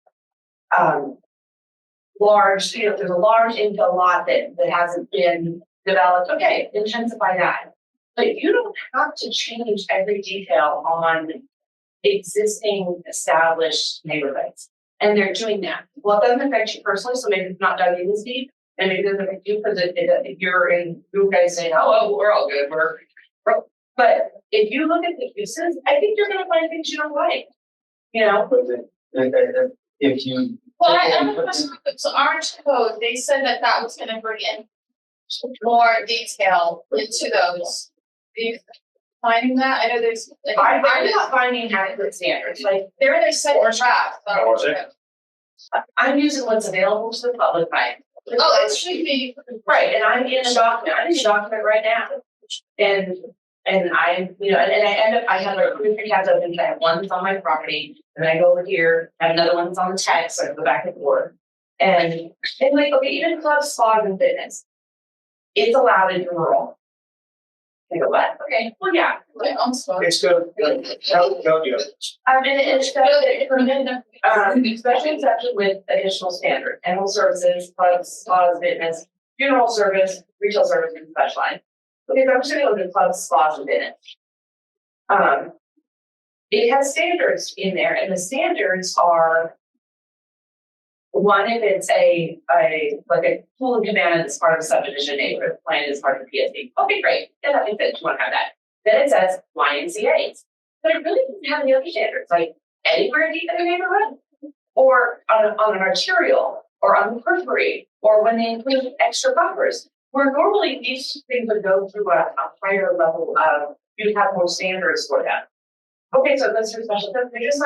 large, if there's a large infill lot that hasn't been developed, okay, intensify that. But you don't have to change every detail on existing established neighborhoods. And they're doing that. Well, it doesn't affect you personally, so maybe it's not dug in this deep. And maybe it doesn't affect you because if you're in, you guys saying, oh, we're all good. But if you look at the uses, I think you're going to find things you don't like. If you. Well, I have a question. So Orange Code, they said that was gonna bring in more detail into those. Are you finding that? I know there's. I'm not finding adequate standards. They're in a separate draft. I'm using what's available to the public by. Oh, it should be. Right, and I'm in a document, I'm in a document right now. And I, and I end up, I have a group of tabs open, I have one that's on my property, and then I go over here, I have another one that's on the text, so I go back and forth. And like, okay, even clubs, spas, and fitness, it's allowed in rural. I go, what? Okay, well, yeah. It's good. Go do it. And it's special exception with additional standards, animal services, clubs, spas, fitness, funeral service, retail service, and specialized. Okay, so I'm just gonna go to clubs, spas, and fitness. It has standards in there, and the standards are one, if it's a pool and cabana that's part of a subdivision neighborhood plan as part of the PSD. Okay, great. Then that makes sense. You want to have that. Then it says YMCA's. But it really doesn't have any other standards, like anywhere deep in the neighborhood, or on an arterial, or on the periphery, or when they include extra buffers. Where normally these things would go through a higher level of, you'd have more standards for them. Okay, so that's for special. They're just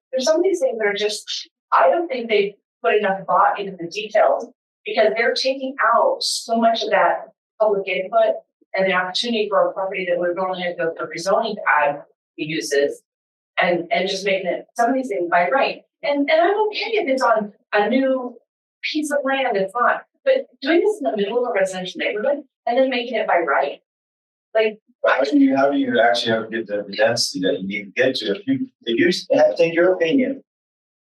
there's some of these things that are just, I don't think they put enough thought into the details because they're taking out so much of that public input and the opportunity for a property that would normally have to go through rezoning to add the uses. and just making it, some of these things by right. And I'm okay if it's on a new piece of land, it's not, but doing this in the middle of a residential neighborhood and then making it by right. Like, How do you actually ever get the density that you need to get to? If you have to take your opinion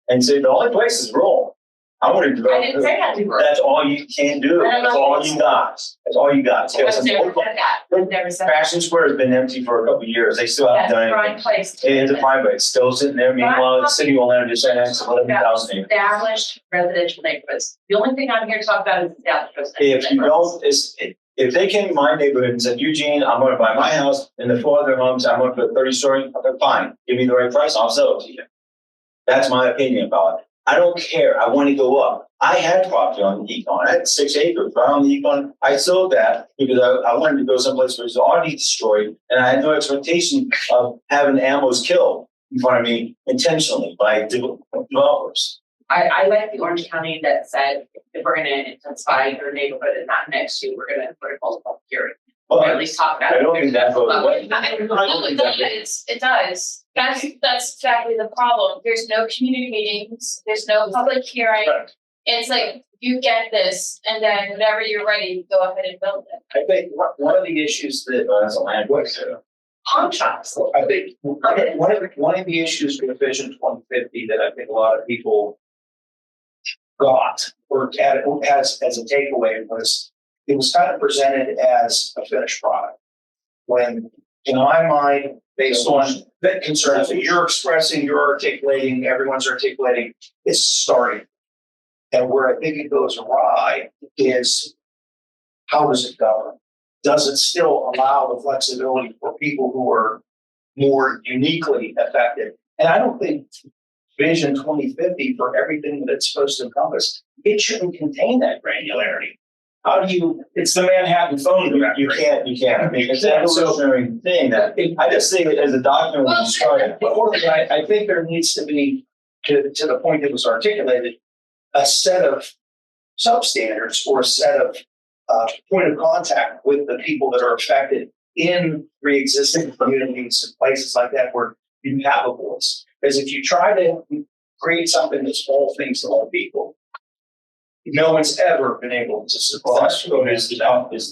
and say the only place is rural, I want to develop. I didn't say that to her. That's all you can do. I don't That's know. all you got. That's all you got. I've never said that. I've never said that. Fashion Square has been empty for a couple of years. They still haven't That's done a prime anything. place. It is a prime, but it's still sitting there. Meanwhile, the city will let it just annex 11,000 acres. Established residential neighborhoods. The only thing I'm here to talk about is established residential If you neighborhoods. don't, if they came in my neighborhood and said, Eugene, I'm going to buy my house and the 4 other homes, I'm going to put 30-story, they're fine. Give me the right price, I'll sell it to you. That's my opinion about it. I don't care. I want to go up. I had property on the Econ. I had 6 acres right on the Econ. I sold that because I wanted to go someplace where it's already destroyed, and I had no expectation of having animals killed in front of me intentionally by developers. I like the Orange County that said, if we're gonna intensify your neighborhood and not next to, we're gonna put a multiple hearing. Or at least talk about I it. don't think that goes away. No, it does. It does. That's exactly the problem. There's no community meetings. There's no public hearing. Correct. It's like, you get this, and then whenever you're ready, go ahead and build it. I think one of the issues that, As a land use. Pawn shops. I think one of the issues with Vision 2050 that I think a lot of people got or had as a takeaway was it was kind of presented as a finished product. When in my mind, based on the concerns that you're expressing, you're articulating, everyone's articulating, it's starting. And where I think it goes awry is how does it govern? Does it still allow the flexibility for people who are more uniquely affected? And I don't think Vision 2050 for everything that it's supposed to encompass, it shouldn't contain that granularity. How do you, it's the Manhattan phone directory. You can't. I mean, it's an evolutionary thing that I just think it as a document when you start it. But I think there needs to be, to the point that was articulated, a set of substandards or a set of point of contact with the people that are affected in pre-existing communities and places like that where you have a voice. Because if you try to create something that's all things to all people, no one's ever been able to Well, that's successfully. what is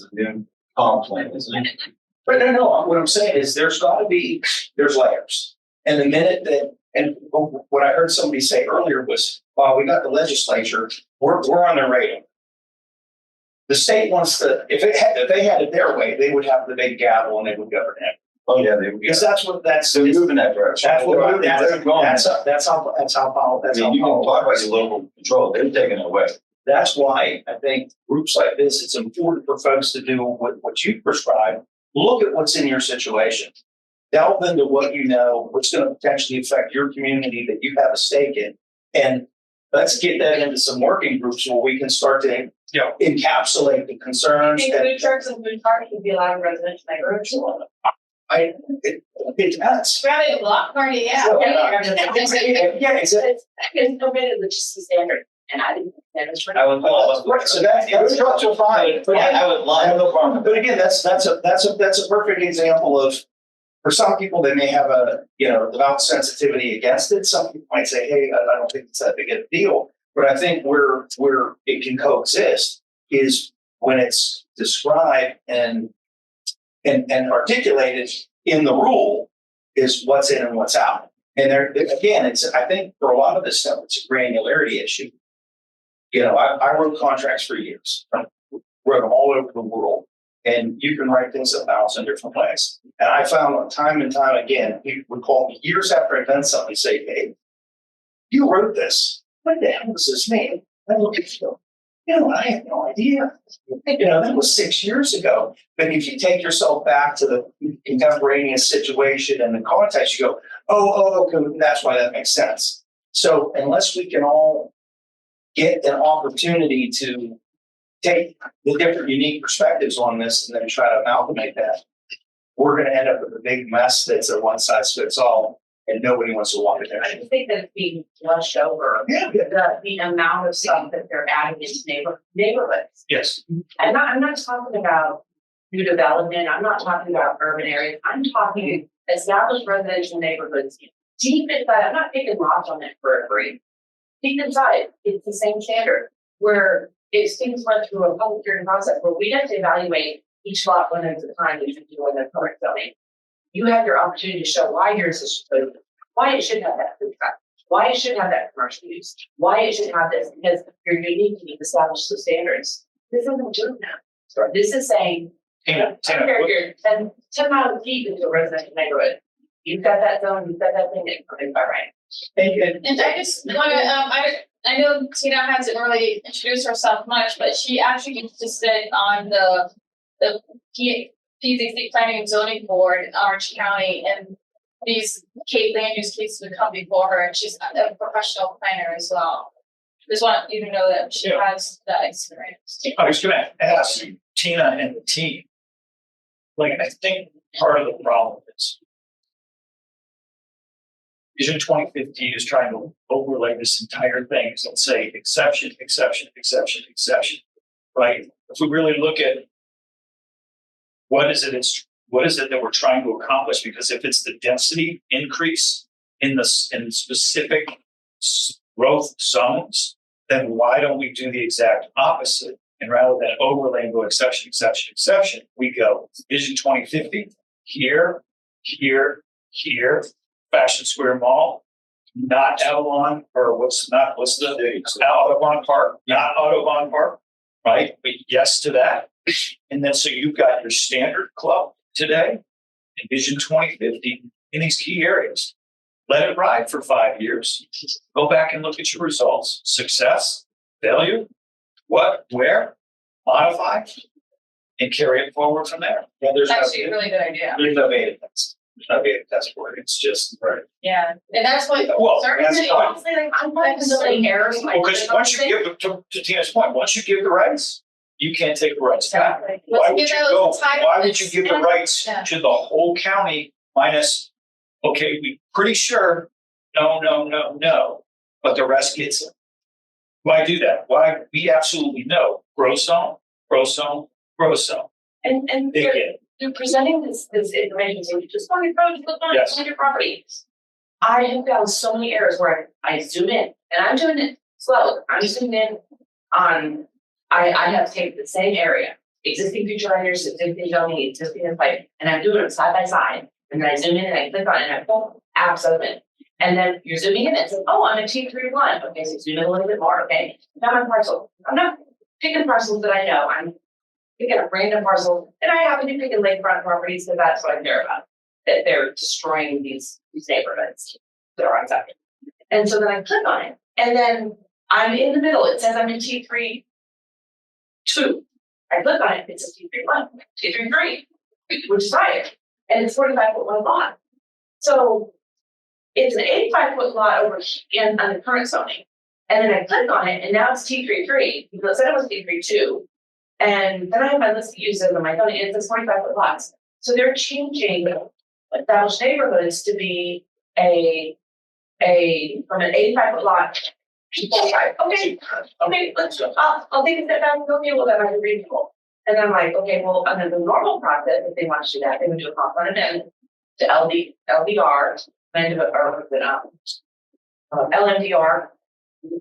the new comp plan, isn't it? But no, what I'm saying is there's layers. And the minute that, and what I heard somebody say earlier was, wow, we got the legislature, we're on their radar. The state wants to, if they had it their way, they would have the big gavel and they would govern it. Oh, yeah, they would. Because that's They're moving that direction. that's what They're going. that's how I mean, you can talk about your local control, they're taking it away. That's why I think groups like this, it's important for folks to do what you prescribe. Look at what's in your situation. Delve into what you know, what's going to potentially affect your community that you have a stake in. And let's get that into some working groups where we can start to encapsulate the I concerns. think food trucks and food carts would be allowed in residential neighborhoods. It does. Rather a block party, yeah. Yeah, exactly. It's permitted, which is the standard, and I didn't. I would love. Right, so food trucks are fine. Yeah, I would I have love. no problem. But again, that's a perfect example of, for some people, they may have a, devout sensitivity against it. Some people might say, hey, I don't think it's that big a deal. But I think where it can coexist is when it's described and articulated in the rule is what's in and what's out. And there, again, I think for a lot of this stuff, it's a granularity issue. I wrote contracts for years, wrote them all over the world, and you can write things 1,000 different ways. And I found time and time again, people would call me years after I'd done something and say, hey, you wrote this. What the hell does this mean? I look at you. I have no idea. That was 6 years ago. But if you take yourself back to the contemporaneous situation and the context, you go, oh, okay, that's why that makes sense. So unless we can all get an opportunity to take the different unique perspectives on this and then try to amalgamate that, we're going to end up with a big mess that's a one size fits all, and nobody wants to walk in there. I just think that it's being flushed over. Yeah. The amount of stuff that they're adding into neighborhoods. Yes. I'm not talking about new development. I'm not talking about urban areas. I'm talking established residential neighborhoods deep inside, I'm not taking lots on it for free. Deep inside, it's the same standard where if things went through a public hearing process where we have to evaluate each lot one at a time, as you do in the current zoning. You have your opportunity to show why yours is, why it should have that food truck, why it should have that commercial use, why it should have this, because you're unique and you've established the standards. This isn't doing that. Sorry. This is saying, Tina, you're 10 miles deep into a residential neighborhood. You've got that zone, you've got that thing that comes by right. Thank you. And I just wanna, I know Tina hasn't really introduced herself much, but she actually used to sit on the PZC Planning and Zoning Board in Orange County, and these land use cases would come before her, and she's a professional planner as well. Just want you to know that she has that experience. I was gonna ask Tina and the team. Like, I think part of the problem is Vision 2050 is trying to overlay this entire thing and say exception, exception, exception, exception, right? If we really look at what is it that we're trying to accomplish? Because if it's the density increase in specific growth zones, then why don't we do the exact opposite? And rather than overlay and go exception, exception, exception, we go Vision 2050 here, here, here. Fashion Square Mall, not Avalon, or what's the Audubon Park, not Audubon Park, right? But yes to that. And then so you've got your standard club today and Vision 2050 in these key areas. Let it ride for 5 years. Go back and look at your results. Success, failure, what, where, modify, and carry it forward from there. Yeah, there's Actually, a really good idea. There's no beta test. There's no beta test for it. It's just right. Yeah, and that's what. Well, certain that's things- fine. Honestly, like, I'm not condoning errors. Well, because once you give to Tina's point, once you give the rights, you can't take the rights back. Why would you go? Why would you give the rights to the whole county minus? Okay, we pretty sure. No. But the rest gets it. Why do that? Why? We absolutely know. Growth zone, growth zone, growth zone. And They get it. through presenting this information, so you just want to look on Yes. your property. I have found so many errors where I zoom in, and I'm doing it slow. I'm zooming in on, I have taken the same area, existing feature writers, existing zoning, existing invite, and I'm doing it side by side. And then I zoom in and I click on it and I pull apps open. And then you're zooming in and it says, oh, I'm in T31. Okay, so zoom in a little bit more. Okay, now my parcel. I'm not picking parcels that I know. I'm picking a random parcel, and I happen to be picking lakefront properties, so that's what I care about. That they're destroying these neighborhoods that are on top. And so then I click on it, and then I'm in the middle. It says I'm in T32. I click on it, it says T31, T33, which is higher, and it's 45-foot one lot. So it's an 85-foot lot over in on the current zoning. And then I click on it, and now it's T33, because then it was T32. And then I have my list of uses on my phone, and it says 45-foot lots. So they're changing established neighborhoods to be from an 85-foot lot to 45. Okay, let's go. I'll take a step back and go deal with that. I can read people. And I'm like, okay, well, under the normal process, if they want to do that, they would do a comp on amendment to LDR, LMDR,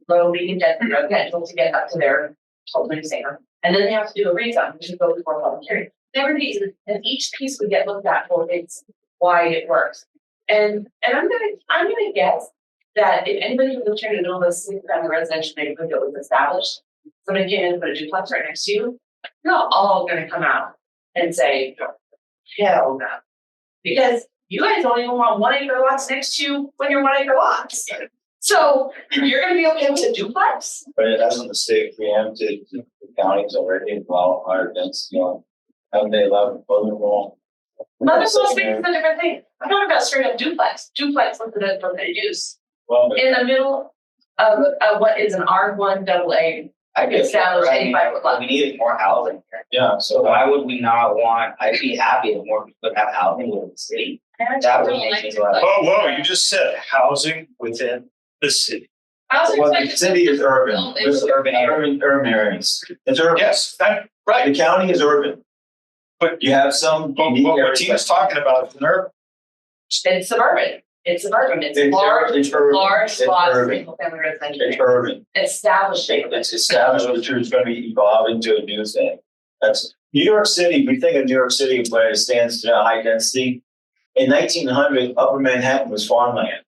low, medium density residential to get up to their total center. And then they have to do a rezone, which is go before public hearing. Every piece, and each piece would get looked at for its why it works. And I'm gonna guess that if anybody who lives here in the middle of a single-family residential neighborhood that was established, somebody came in and put a duplex right next to you, you're not all gonna come out and say, hell no. Because you guys don't even want 1 acre lots next to you when you're 1 acre lots. So you're gonna be okay with a duplex? But it hasn't the state preempted the counties already involved higher density on, haven't they allowed vulnerable? Mother's supposed to be a different thing. I'm talking about straight up duplex. Duplex listed as permitted use. Well, In the middle of what is an R1 AA established 85-foot lot. We needed more housing here. yeah, So so why would we not want, I'd be happy if more people have housing within the city. That would make me like. Whoa, you just said housing within the city. I was well, the expecting. city is urban, Well, there's urban areas. It's urban. Yes, right. The county is urban. But You have some. But unique what areas. Tina's talking about is an urban. It's suburban. It's suburban, it's It's large, urban. large It's lots of urban. single family residential. It's urban. Established. It's established, which is going to be evolving to a new thing. That's New York City. We think of New York City where it stands to high density. In 1900, Upper Manhattan was farmland.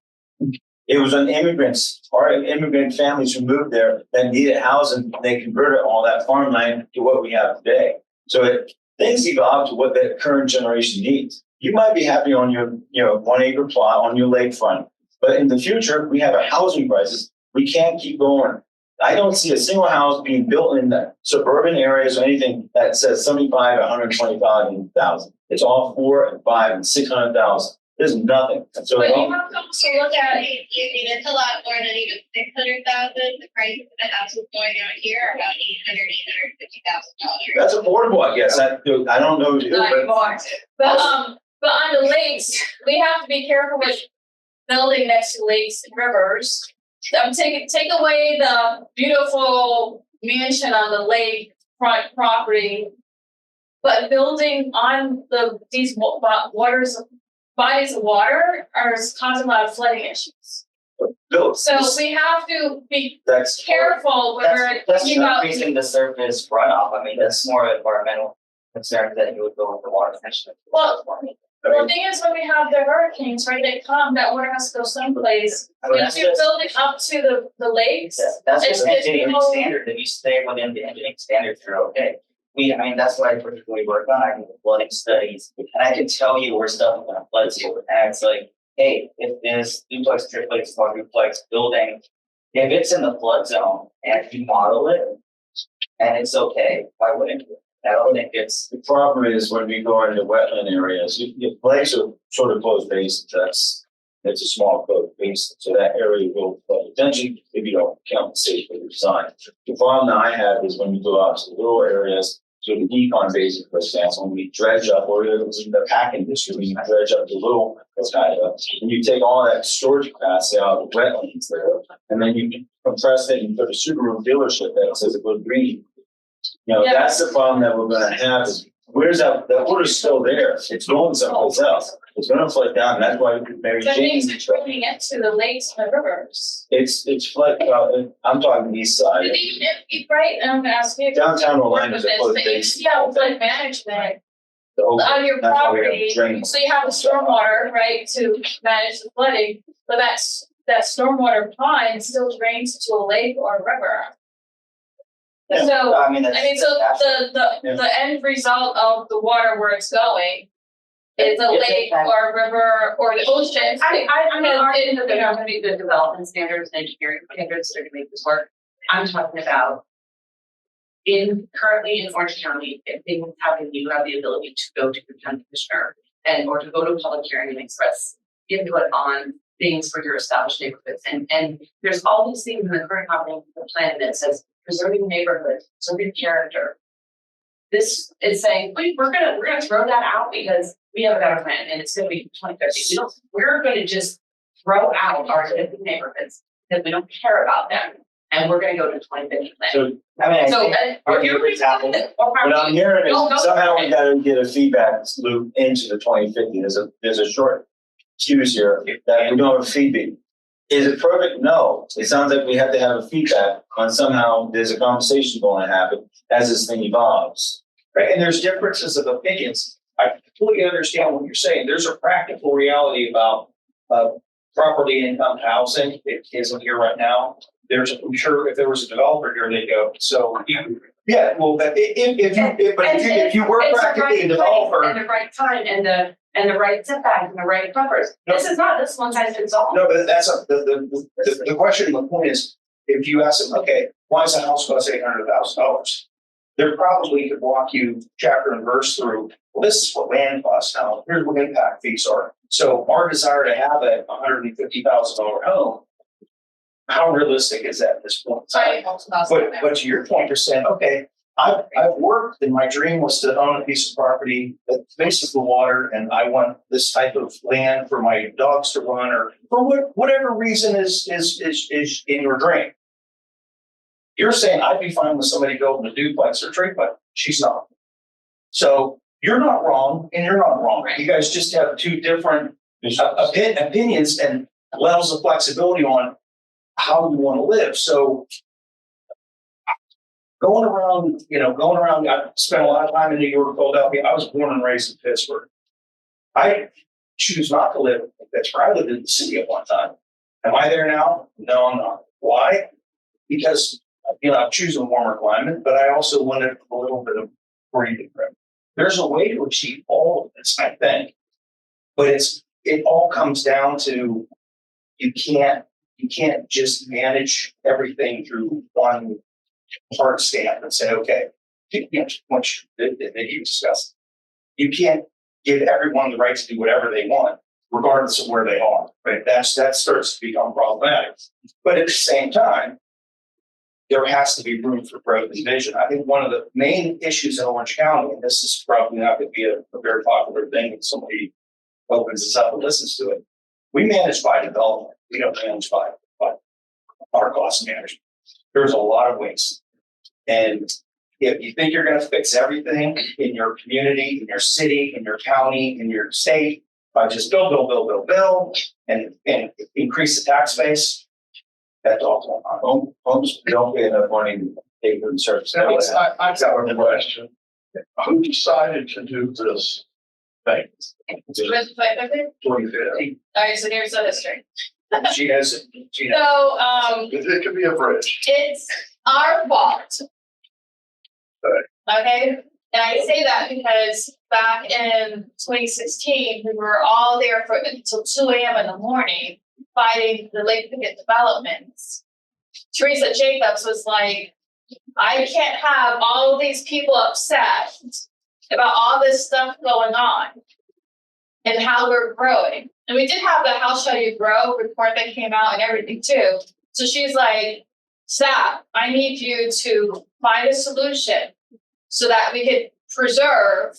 It was on immigrants or immigrant families who moved there that needed housing. They converted all that farmland to what we have today. So things evolve to what the current generation needs. You might be happy on your 1 acre plot on your lakefront, but in the future, we have a housing crisis. We can't keep going. I don't see a single house being built in the suburban areas or anything that says 75 to 125,000. It's all 4 and 5 and 600,000. There's nothing. So But you have to also look at, It's a lot more than even 600,000. The price of the houses going out here are about $850,000. that's affordable, I guess. I don't know. but on the lakes, we have to be careful with building next to lakes and rivers. Take away the beautiful mansion on the lake front property, but building on these bodies of water are causing a lot of flooding issues. So we have to be careful when we're That's thinking about. increasing the surface runoff. I mean, that's more environmental concern than you would go with the water section. Well, the thing is, when we have the hurricanes, right, they come, that water has to go someplace. I mean, If that's you're just- building up to the lakes, That's just it's engineering people- standard. If you stay within the engineering standards, you're okay. That's what I particularly work on. I do the flooding studies, and I can tell you where stuff is going to flood to. And it's like, hey, if this duplex, triplex, quadruplex building, if it's in the flood zone and you model it, and it's okay, why wouldn't you? I don't think it's. The problem is when we go into wetland areas, lakes are sort of closed basins. It's a small closed basin, so that area will flood eventually if you don't compensate for your design. The problem that I have is when you go out to the rural areas, so the decon basin, for example, when we dredge up, or it was in the pack industry, when you dredge up the little kind of, and you take all that storage capacity out of the wetlands there, and then you compress it and put a Subaru dealership that says it goes green. That's the problem that we're going to have is where's that water's still there. It's going someplace else. It's going to flood down. That's why Mary that Jane. means it's bringing it to the lakes and the rivers. It's flood. I'm talking east side. Right, and I'm gonna ask you. Downtown Orlando With is a this, closed but you basin. have flood management The whole- on your that's why we have property, drains. so you have the stormwater, right, to manage the flooding, but that stormwater pond still drains to a lake or a river. Yeah. So, So the end result of the water where it's going is a lake or a river or the ocean. I'm not arguing that there are going to be good development standards and engineering standards that are going to make this work. I'm talking about currently in Orange County, if things happen, you have the ability to go to the county commissioner or to go to a public hearing and express input on things for your established neighborhoods. And there's all these things in the current comprehensive plan that says preserving neighborhoods, preserving character. This is saying, wait, we're gonna throw that out because we have a better plan and it's gonna be 2030. We're gonna just throw out our existing neighborhoods because we don't care about them. And we're gonna go to 2050 plan. So If you're what I'm hearing is somehow we got to get a feedback loop into the 2050. There's a short fuse here that we don't have a feedback. Is it perfect? No. It sounds like we have to have a feedback on somehow there's a conversation going to happen as this thing evolves. Right, and there's differences of opinions. I completely understand what you're saying. There's a practical reality about property income housing. It isn't here right now. I'm sure if there was a developer here, they'd go, yeah, well, if you were practically a developer. And the right time and the right setbacks and the right buffers. This is not this one size fits all. No, but that's the question. The point is, if you ask them, okay, why is a house cost $800,000? They probably could walk you chapter and verse through. Well, this is what land costs now. Here's what impact fees are. So our desire to have a $150,000 home. How realistic is that at this point? But to your point, you're saying, okay, I've worked, and my dream was to own a piece of property that faces the water, and I want this type of land for my dogs to run, or for whatever reason is in your dream. You're saying I'd be fine with somebody building a duplex or triplex. She's not. So you're not wrong, and you're not wrong. You guys just have two different opinions and levels of flexibility on how you want to live. So going around, I spent a lot of time in New York, Philadelphia. I was born and raised in Pittsburgh. I choose not to live in Pittsburgh. I lived in the city at one time. Am I there now? No, I'm not. Why? Because, I'm choosing a warmer climate, but I also wanted a little bit of breathing room. There's a way to achieve all of this, I think. But it all comes down to you can't just manage everything through one hard stamp and say, okay, once you discuss it, you can't give everyone the right to do whatever they want, regardless of where they are. Right? That starts to become problematic. But at the same time, there has to be room for growth and vision. I think one of the main issues in Orange County, and this is probably not going to be a very popular thing when somebody opens this up and listens to it, we manage by development. We don't manage by our cost management. There's a lot of waste. And if you think you're going to fix everything in your community, in your city, in your county, in your state, by just build, and increase the tax base, that's all going on. Homes don't pay enough money to pay for the service. I've got a question. Who decided to do this thing? 2050. All right, so here's the history. She has. So, It could be a bridge. it's our fault. Okay, and I say that because back in 2016, we were all there until 2 a.m. in the morning fighting the Lake Picket developments. Teresa Jacobs was like, I can't have all of these people upset about all this stuff going on and how we're growing. And we did have the How Shall You Grow report that came out and everything too. So she's like, staff, I need you to find a solution so that we can preserve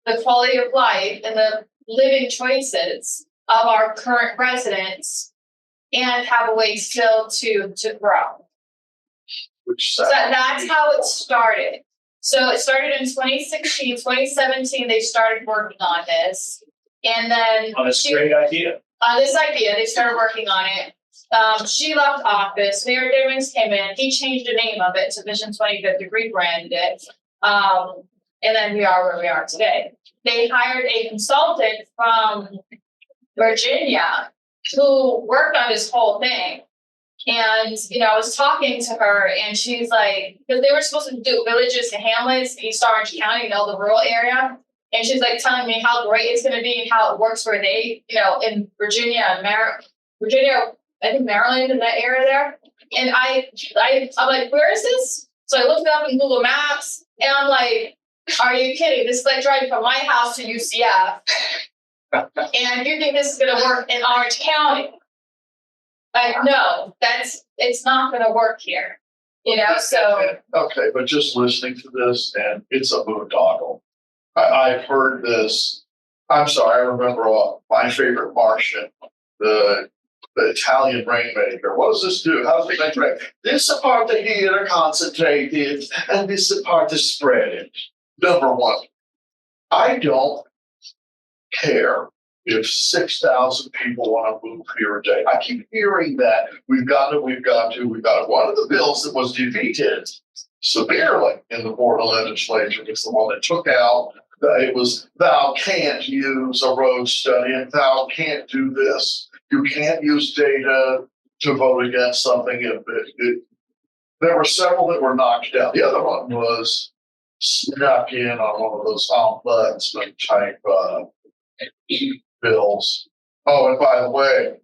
the quality of life and the living choices of our current residents and have a way still to grow. Which So that's how it started. So it started in 2016, 2017, they started working on this. And then On this great idea. on this idea, they started working on it. She left office, Mayor Dimmings came in, he changed the name of it to Vision 2050, rebranded it. And then we are where we are today. They hired a consultant from Virginia who worked on this whole thing. And, I was talking to her and she's like, because they were supposed to do villages and hamlets, East Orange County, the rural area. And she's like telling me how great it's going to be and how it works where they, in Virginia and Virginia, I think Maryland in that area there. And I'm like, where is this? So I looked it up in Google Maps and I'm like, are you kidding? This is like driving from my house to UCF. And you think this is going to work in Orange County? Like, no, it's not going to work here. So. Okay, but just listening to this, and it's a boondoggle. I've heard this. I'm sorry, I remember my favorite Martian, the Italian rainmaker. What does this do? How does it make rain? This part of here are concentrated, and this part is spreaded. Number one, I don't care if 6,000 people want to move here a day. I keep hearing that we've got it. One of the bills that was defeated severely in the Florida legislature was the one that took out. It was, thou can't use a road study and thou can't do this. You can't use data to vote against something. There were several that were knocked down. The other one was snuck in on one of those ombudsman type bills. Oh, and by the way,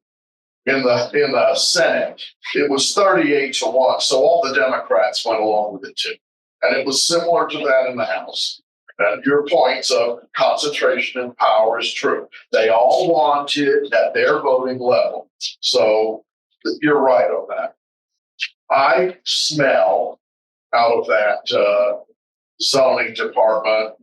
in the Senate, it was 38-1. So all the Democrats went along with it too. And it was similar to that in the House. And your points of concentration and power is true. They all want it at their voting level. So you're right on that. I smell out of that zoning department.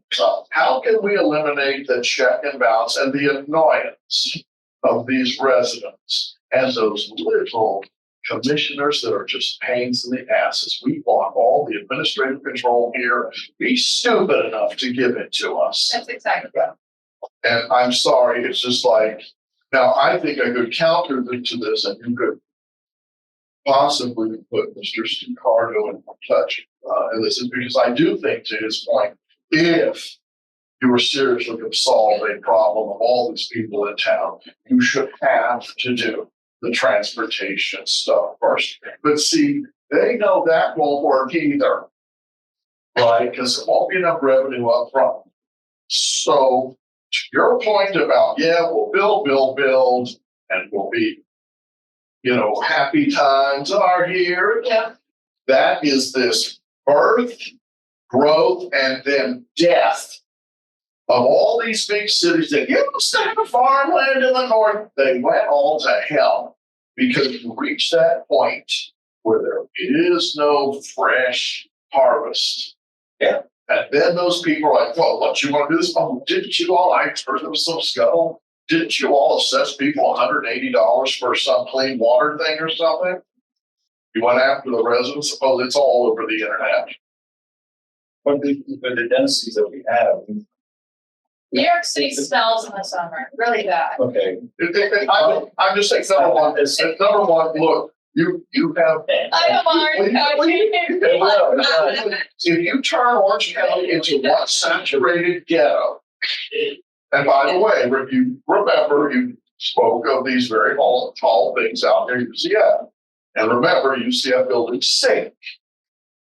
How can we eliminate the check and balance and the annoyance of these residents and those little commissioners that are just pains in the asses? We want all the administrative control here. Be stupid enough to give it to us. That's exactly right. And I'm sorry, it's just like Now, I think a good counter to this, and you could possibly put Mr. Stucardo in touch, and this is because I do think, to his point, if you were seriously going to solve a problem of all these people in town, you should have to do the transportation stuff first. But see, they know that won't work either, right? Because it won't be enough revenue up front. So to your point about, yeah, we'll build, and we'll be, happy times are here. Yeah. That is this birth, growth, and then death of all these big cities that used to have farmland in the north. They went all to hell because you reach that point where there is no fresh harvest. Yeah. And then those people are like, well, what, you want to do this? Oh, didn't you all, I heard there was some scuttle. Didn't you all assess people $180 for some clean water thing or something? You went after the residents. Oh, it's all over the internet. But the densities that we have, New York City smells in the summer, really bad. okay. I'm just saying, number one, look, you have. I am Orange County. If you turn Orange County into one saturated ghetto, and by the way, you remember you spoke of these very tall things out there, UCF. And remember, UCF buildings sink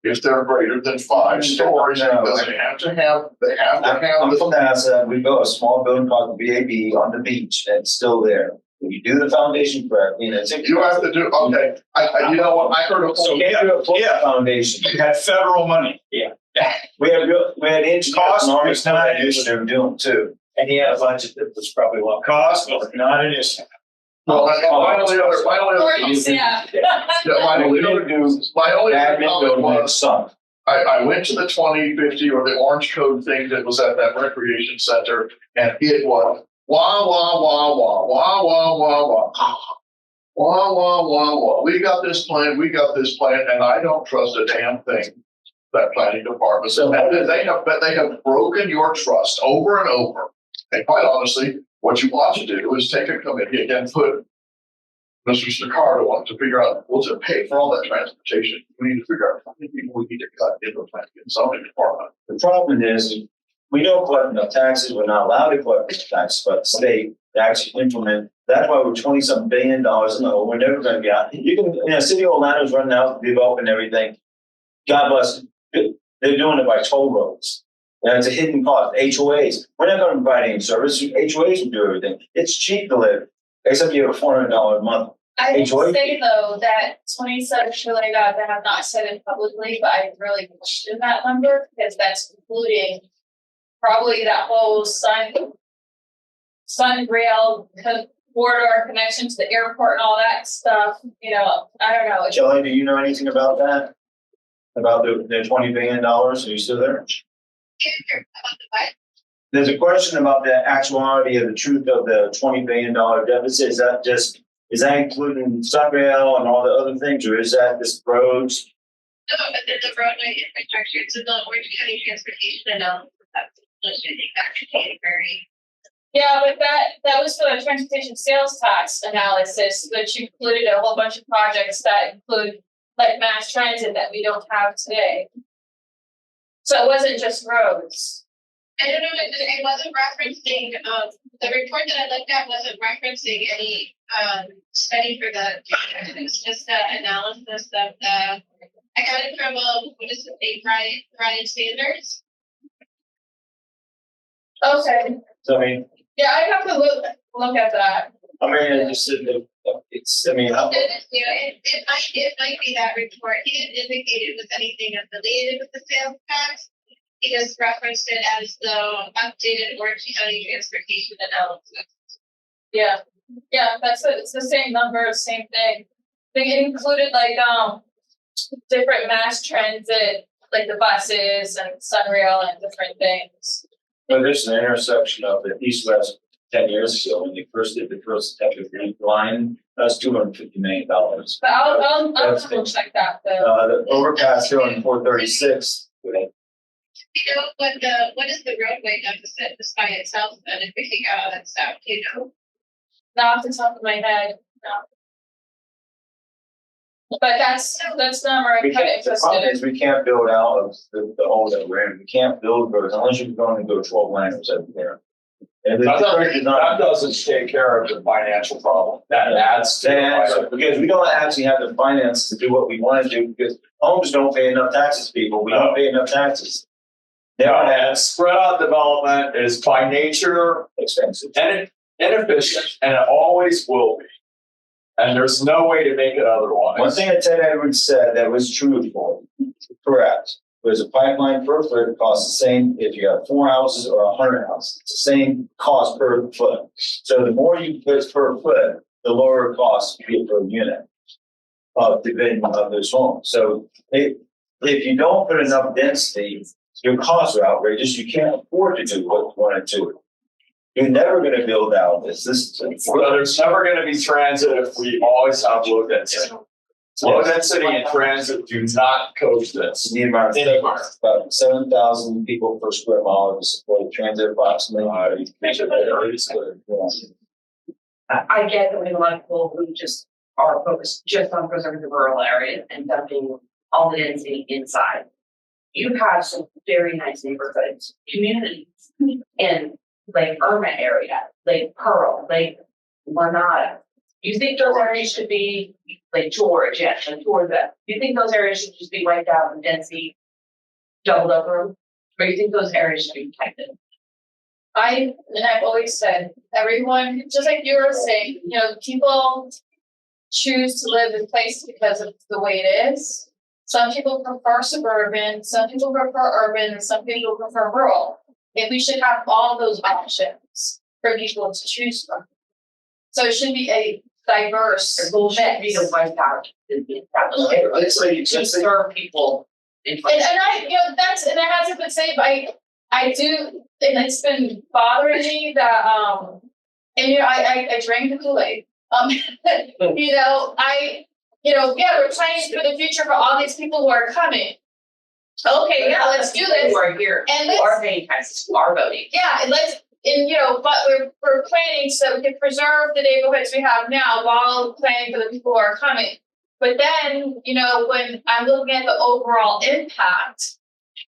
if they're greater than 5 stories, because they have to have. I'm from NASA. We built a small building called the VAB on the beach, and it's still there. If you do the foundation correctly, and it's You have to do, okay, you know what, I heard a so we have a full foundation. You had federal money. We had engineers Cost and Army is not an issue. they were doing too. And he had a budget that was probably what cost was not an issue. Well, my only Yeah. Admin comment building was, sunk. I went to the 2050 or the Orange Code thing that was at that recreation center, and it was wah, wah, wah, wah, wah, wah, wah, wah. Wah, wah, wah, wah. We got this plan, and I don't trust a damn thing that planning department. So they have broken your trust over and over. And quite honestly, what you want to do is take a committee and put Mr. Stucardo on to figure out what's it pay for all that transportation. We need to figure out how many people we need to cut in the planning and zoning department. The problem is, we don't collect enough taxes. We're not allowed to collect enough taxes, but the state to actually implement. That's why we're $20-some billion. No, we're never going to be out. You can, City of Orlando's running out, developing everything. God bless. They're doing it by toll roads. And it's a hidden cost. HOAs. We're not going to provide any service. HOAs will do everything. It's cheap to live, except you have a $400 a month. I would HOA? say though that 27 really that I have not said it publicly, but I really question that number because that's including probably that whole sun rail corridor connection to the airport and all that stuff. I don't know. Kelly, do you know anything about that? About the $20 billion? Are you still there? There's a question about the actuality of the truth of the $20 billion deficit. Is that including Sunrail and all the other things, or is that just roads? No, but the roadway infrastructure, it's the Orange County Transportation Analysis. That's very. Yeah, but that was for the transportation sales tax analysis, which included a whole bunch of projects that include like mass transit that we don't have today. So it wasn't just roads. I don't know, it wasn't referencing, the report that I looked at wasn't referencing any, study for the project. It was just an analysis of I got it from, what is it, Brian Sanders? Okay. So, I mean, Yeah, I'd have to look at that. I mean, it's, I mean, how, It might be that report. He didn't indicate it was anything affiliated with the sales tax. He just referenced it as the updated Orange County Transportation Analysis. Yeah, it's the same number, same thing. They included like different mass transit, like the buses and Sunrail and different things. but there's an intersection of the east-west 10 years ago when they first did the first green line. That's $250 million. But I'll double check that though. The overpass here on 436. You know what is the roadway deficit just by itself? And if we take out that stuff, not off the top of my head, no. But that's the number I'm We kind of can't, the interested problem in. is we can't build out of the hole that we're in. We can't build roads unless you're going to go 12 lanes over there. And That the doesn't, that doesn't take care of the financial problem. That adds to the because we don't actually have the finance to do what we want to do because homes don't pay enough taxes, people. We don't pay enough taxes. Never And has spread out development is by nature expensive. and inefficient, and it always will be. And there's no way to make it otherwise. One thing that Ted Edwards said that was truthful, correct, was a pipeline per foot costs the same if you have 4 houses or 100 houses. It's the same cost per foot. So the more you put per foot, the lower cost you get per unit of division of those homes. So if you don't put enough density, your costs are outrageous. You can't afford to do what you want to do. You're never going to build out this. Well, there's never going to be transit if we always have low density. Low density and transit do not coexist. Need about 7,000 people per square mile to support transit approximately. I get that we have a lot of people who just are focused just on preserving the rural areas and dumping all the density inside. You have some very nice neighborhoods, communities in Lake Irma area, Lake Pearl, Lake Lanada. You think those areas should be Lake George, yes, and toward that? You think those areas should just be wiped out and density doubled over? Or you think those areas should be protected? I've always said, everyone, just like you were saying, people choose to live in places because of the way it is. Some people prefer suburban, some people prefer urban, and some people prefer rural. And we should have all those options for people to choose from. So it should be a diverse Their goal should be to wipe out the established to serve people. And I, and it hasn't been safe. I do, and it's been bothering me that, I drank the Kool-Aid. We're planning for the future for all these people who are coming. Okay, yeah, let's do this. Who are here, And who are paying taxes, who are voting. Yeah, but we're planning so we can preserve the neighborhoods we have now while planning for the people who are coming. But then, when I'm looking at the overall impact,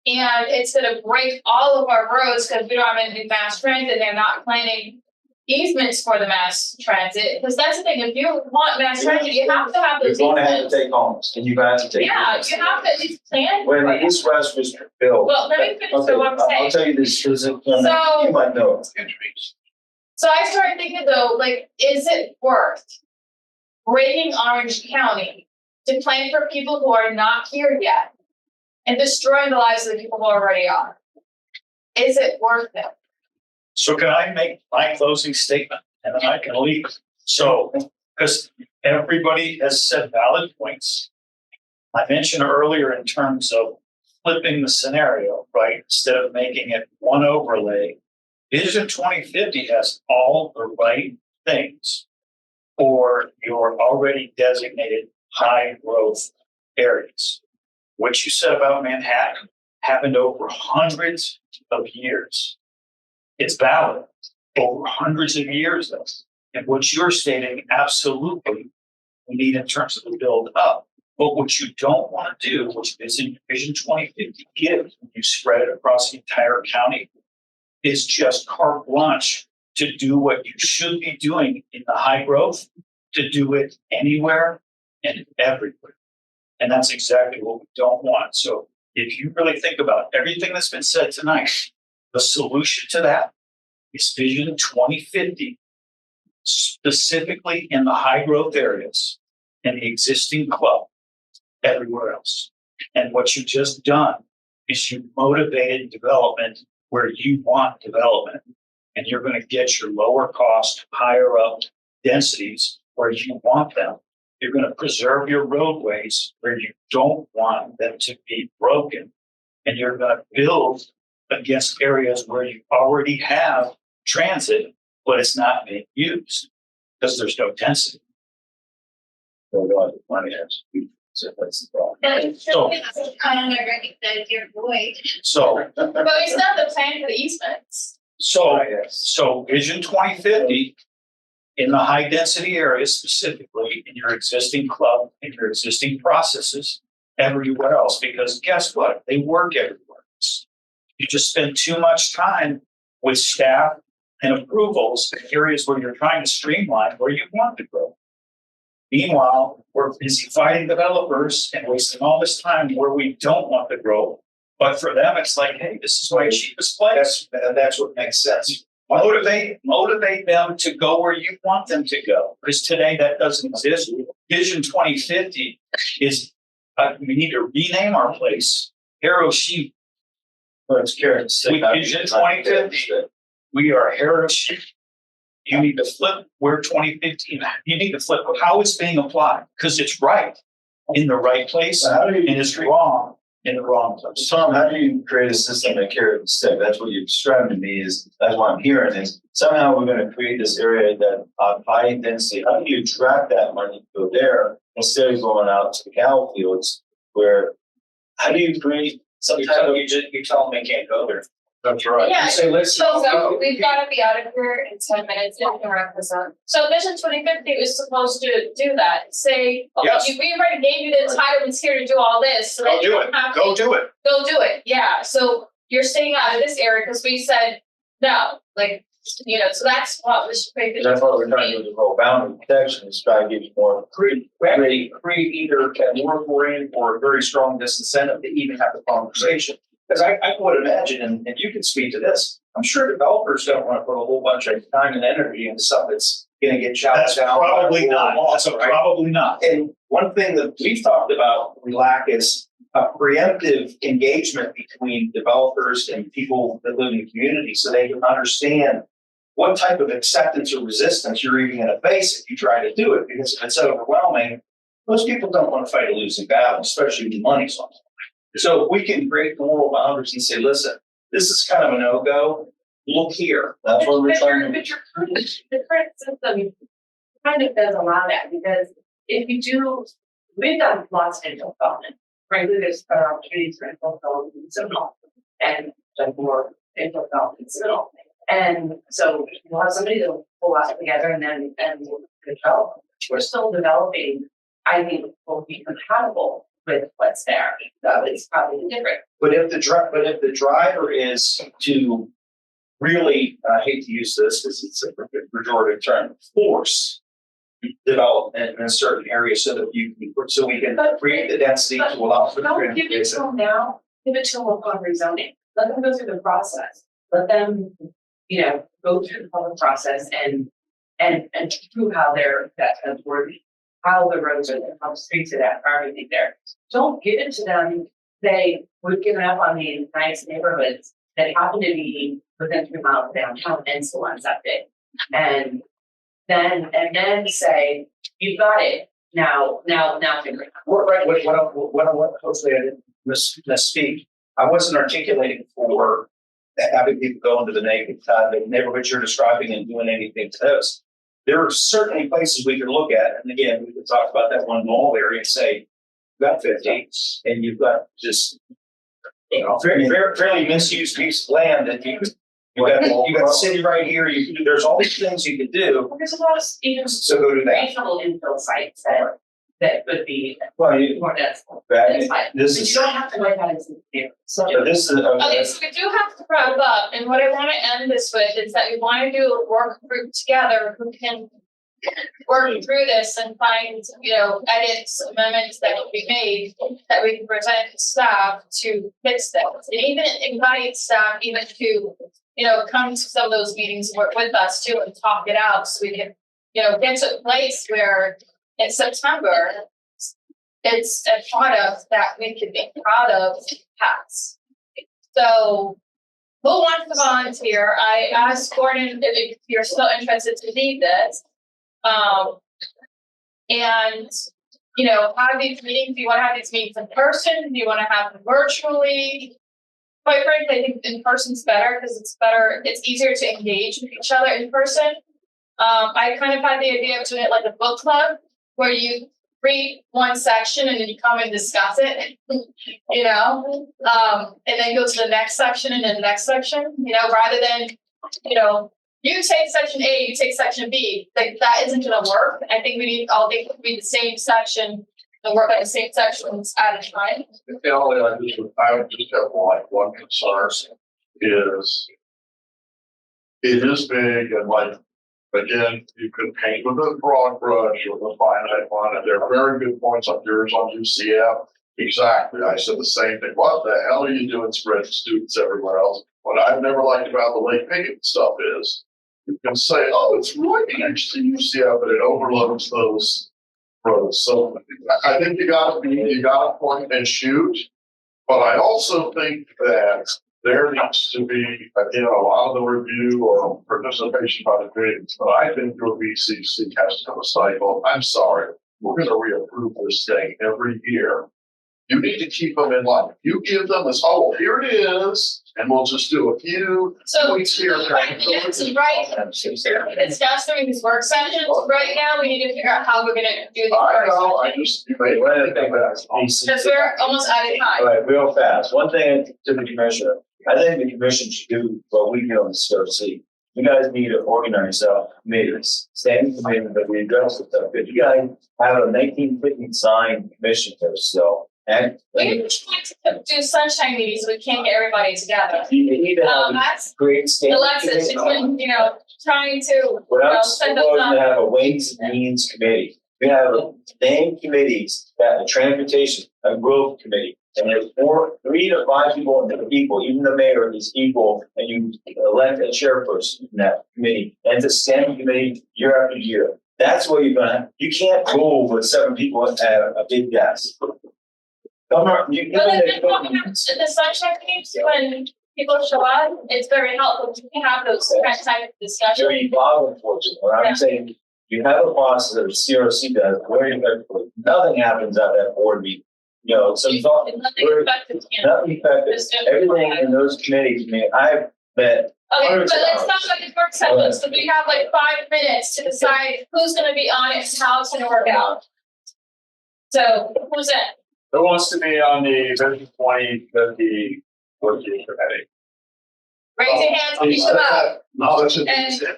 and it's gonna break all of our roads because we don't have any mass transit, and they're not planning easements for the mass transit. Because that's the thing, if you want mass transit, you have to have those You're going to have easements. to take homes, and you're going to have to take. Yeah, you have to at least plan When for the it. East West was built. Well, let me finish Okay, what I'm I'll saying. tell you this, because you So- might know. So I started thinking though, is it worth breaking Orange County to plan for people who are not here yet and destroying the lives of the people who already are? Is it worth it? So can I make my closing statement and then I can leave? So, because everybody has said valid points. I mentioned earlier in terms of flipping the scenario, right? Instead of making it one overlay, Vision 2050 has all the right things for your already designated high growth areas. What you said about Manhattan happened over hundreds of years. It's valid over hundreds of years, though. And what you're stating, absolutely, we need in terms of the build up. But what you don't want to do, which Vision 2050 gives, when you spread it across the entire county, is just carte blanche to do what you should be doing in the high growth, to do it anywhere and everywhere. And that's exactly what we don't want. So if you really think about everything that's been said tonight, the solution to that is Vision 2050, specifically in the high growth areas and the existing club everywhere else. And what you've just done is you motivated development where you want development. And you're going to get your lower cost, higher up densities where you want them. You're going to preserve your roadways where you don't want them to be broken. And you're going to build against areas where you already have transit, but it's not being used because there's no density. So that's the problem. So kind of recognize your voice. So, But we still have the plan for the easements. so Vision 2050 in the high density areas, specifically in your existing club, in your existing processes, everywhere else, because guess what? They work everywhere else. You just spend too much time with staff and approvals in areas where you're trying to streamline where you want to grow. Meanwhile, we're busy fighting developers and wasting all this time where we don't want to grow. But for them, it's like, hey, this is my cheapest place. That's what makes sense. Motivate them to go where you want them to go. Because today that doesn't exist. Vision 2050 is, we need to rename our place. Hiroshima. Well, it's curious. We Vision 2050. We are Hiroshima. You need to flip where 2015, you need to flip how it's being applied. Because it's right in the right place So how do you, and it's wrong in the wrong place. Tom, how do you create a system that carries the stick? That's what you're describing to me is, that's what I'm hearing is somehow we're going to create this area that high density. How do you attract that money to go there instead of going out to the cow fields where, how do you create some type of, You tell them they can't go there. That's right. Yeah, You say, let's. so we've got to be out of here in 10 minutes and we can wrap this up. So Vision 2050 is supposed to do that. Say, okay, Yes. we already gave you the entitlements here to do all this. So Go that you do don't it. have Go to- do it. Go do it. Yeah. So you're staying out of this area because we said no. Like, you know, so that's what Vision 2050. that's what we're trying to do with the whole boundary protection is try to give you more. Create either a moratorium or a very strong disincentive to even have the conversation. Because I would imagine, and you can speak to this, I'm sure developers don't want to put a whole bunch of time and energy into something that's going to get shot down. Probably not. Probably not. And one thing that we've talked about we lack is a preemptive engagement between developers and people that live in the community so they can understand what type of acceptance or resistance you're even going to face if you try to do it. Because if it's overwhelming, most people don't want to fight a losing battle, especially when money's on it. So if we can create moral boundaries and say, listen, this is kind of a no-go, look here. That's what we're trying to. But the current system kind of does allow that because if you do, we've done lots of infill development. Frankly, there's opportunities for infill development in Seminole and done more infill development in Seminole. And so we'll have somebody that will pull us together and we'll develop. We're still developing, I think, will be compatible with what's there. So it's probably different. But if the driver is to really, I hate to use this because it's a pejorative term, force development in a certain area so that we can create the density to allow for the Don't give it to them now, give it to them upon rezoning. Let them go through the process. Let them, go through the public process and prove how that's worthy, how the roads are there, how the streets are there, how everything there. Don't give it to them. We've given up on these nice neighborhoods that happen to be within 3 miles of downtown and still unseptic. And then say, you've got it. Now figure it out. Hopefully I didn't misspeak. I wasn't articulating for having people go into the neighborhoods you're describing and doing anything to those. There are certainly places we could look at, and again, we could talk about that one mall area and say, you've got 50, and you've got just, fairly misused piece of land that you got the city right here. There's all these things you could do. Well, there's a lot of So go do that. regional infill sites that would be Well, more dense. That's fine. But This you is, don't have to write that as a so this is. Okay, so we do have to wrap up, and what I want to end this with is that we want to do a work group together who can work through this and find, edits, amendments that will be made that we can present to staff to fix this. And even invite staff even to, come to some of those meetings, work with us too and talk it out so we can, get to a place where in September, it's a product that we can be proud of and pass. So who wants to volunteer? I asked Gordon if you're still interested to lead this. And have these meetings. Do you want to have these meetings in person? Do you want to have them virtually? Quite frankly, I think in person's better because it's easier to engage with each other in person. I kind of had the idea of doing it like a book club where you read one section and then you come and discuss it, and then go to the next section and then the next section, rather than, you take section A, you take section B, like that isn't gonna work. I think we need all they could be the same section and work on the same sections at a time. You know, and I would just have one concern is it is big and like, again, you could paint with a broad brush or with a finite one, and there are very good points on yours on UCF. Exactly. I said the same thing. What the hell are you doing spreading students everywhere else? What I've never liked about the Lake Pickett stuff is you can say, oh, it's right next to UCF, but it overloads those roads. So I think you gotta point and shoot. But I also think that there needs to be, again, a lot of the review or participation by the community. But I think your VCC has to have a cycle. I'm sorry, we're going to reapprove this thing every year. You need to keep them in line. You give them this, oh, well, here it is, and we'll just do a few So tweaks here. right, it's just during these work sessions. Right now, we need to figure out how we're gonna do these I work know, I sessions. just, you may let it go back. Because we're almost out of All time. right, real fast. One thing to the commissioner. I think the commission should do what we do on the CRC. You guys need to organize committees, standing committees that we address the stuff. If you guys have a 1950 sign commission or so, and We're trying to do sunshine meetings, so we can't get everybody together. you need to have a That's great standing Alexis, committee. she's been, trying to, What I'm send those proposing to up. have a Ways and Means Committee. We have named committees that a transportation, a growth committee. And there's 3 to 5 people and the people, even the mayor is equal, and you elect a chairperson in that committee. And it's a standing committee year after year. That's what you can't go with 7 people at a big desk. Come on, you. But then the sunshine meetings, when people show up, it's very helpful to have those kind of type of Sure, discussions. you follow unfortunately. What Yeah. I'm saying, you have a process that CRC does, very effectively. Nothing happens at that board meeting. Some thought, Nothing effective, nothing effective. Just do it. Everything in those committees, I've met Okay, hundreds but of let's hours. talk about the work sessions, so we have like 5 minutes to decide who's gonna be on it, and how it's gonna work out. So, who's it? Who wants to be on the Vision 2050 working committee? Raise your hands, pick them up, No, that's it. and, As a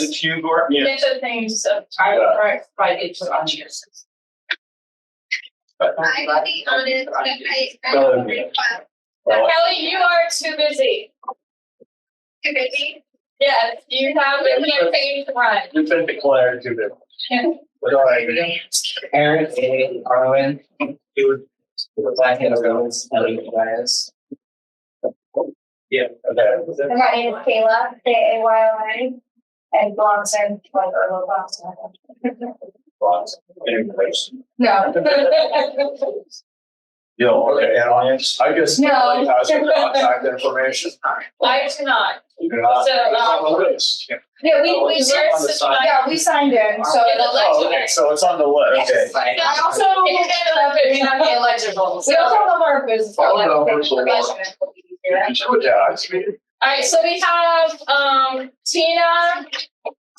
just few, Gordon, yeah. mention things, so. I would provide it to on yours. I will be honest, but I Go don't ahead. file Kelly, you are too busy. too busy. Yes, you have a campaign to run. You've been declared to the. All right. Aaron, A. Arwen, you would like to go as Yeah, okay. My name is Kayla, Kayla, and Bronson, like Earl Bronson. No. Okay, and I guess. No. Kelly has your contact information. I do not. You do not. So, It's on the list. Yeah, we Where's the sign? yeah, we signed in, so. Yeah, the Oh, okay, so it's on the list. Okay. I also, You can It may not be eligible. we also have our business. Oh, no, it's a lot. Yeah. Yeah, it's me. Alright, so we have, Tina,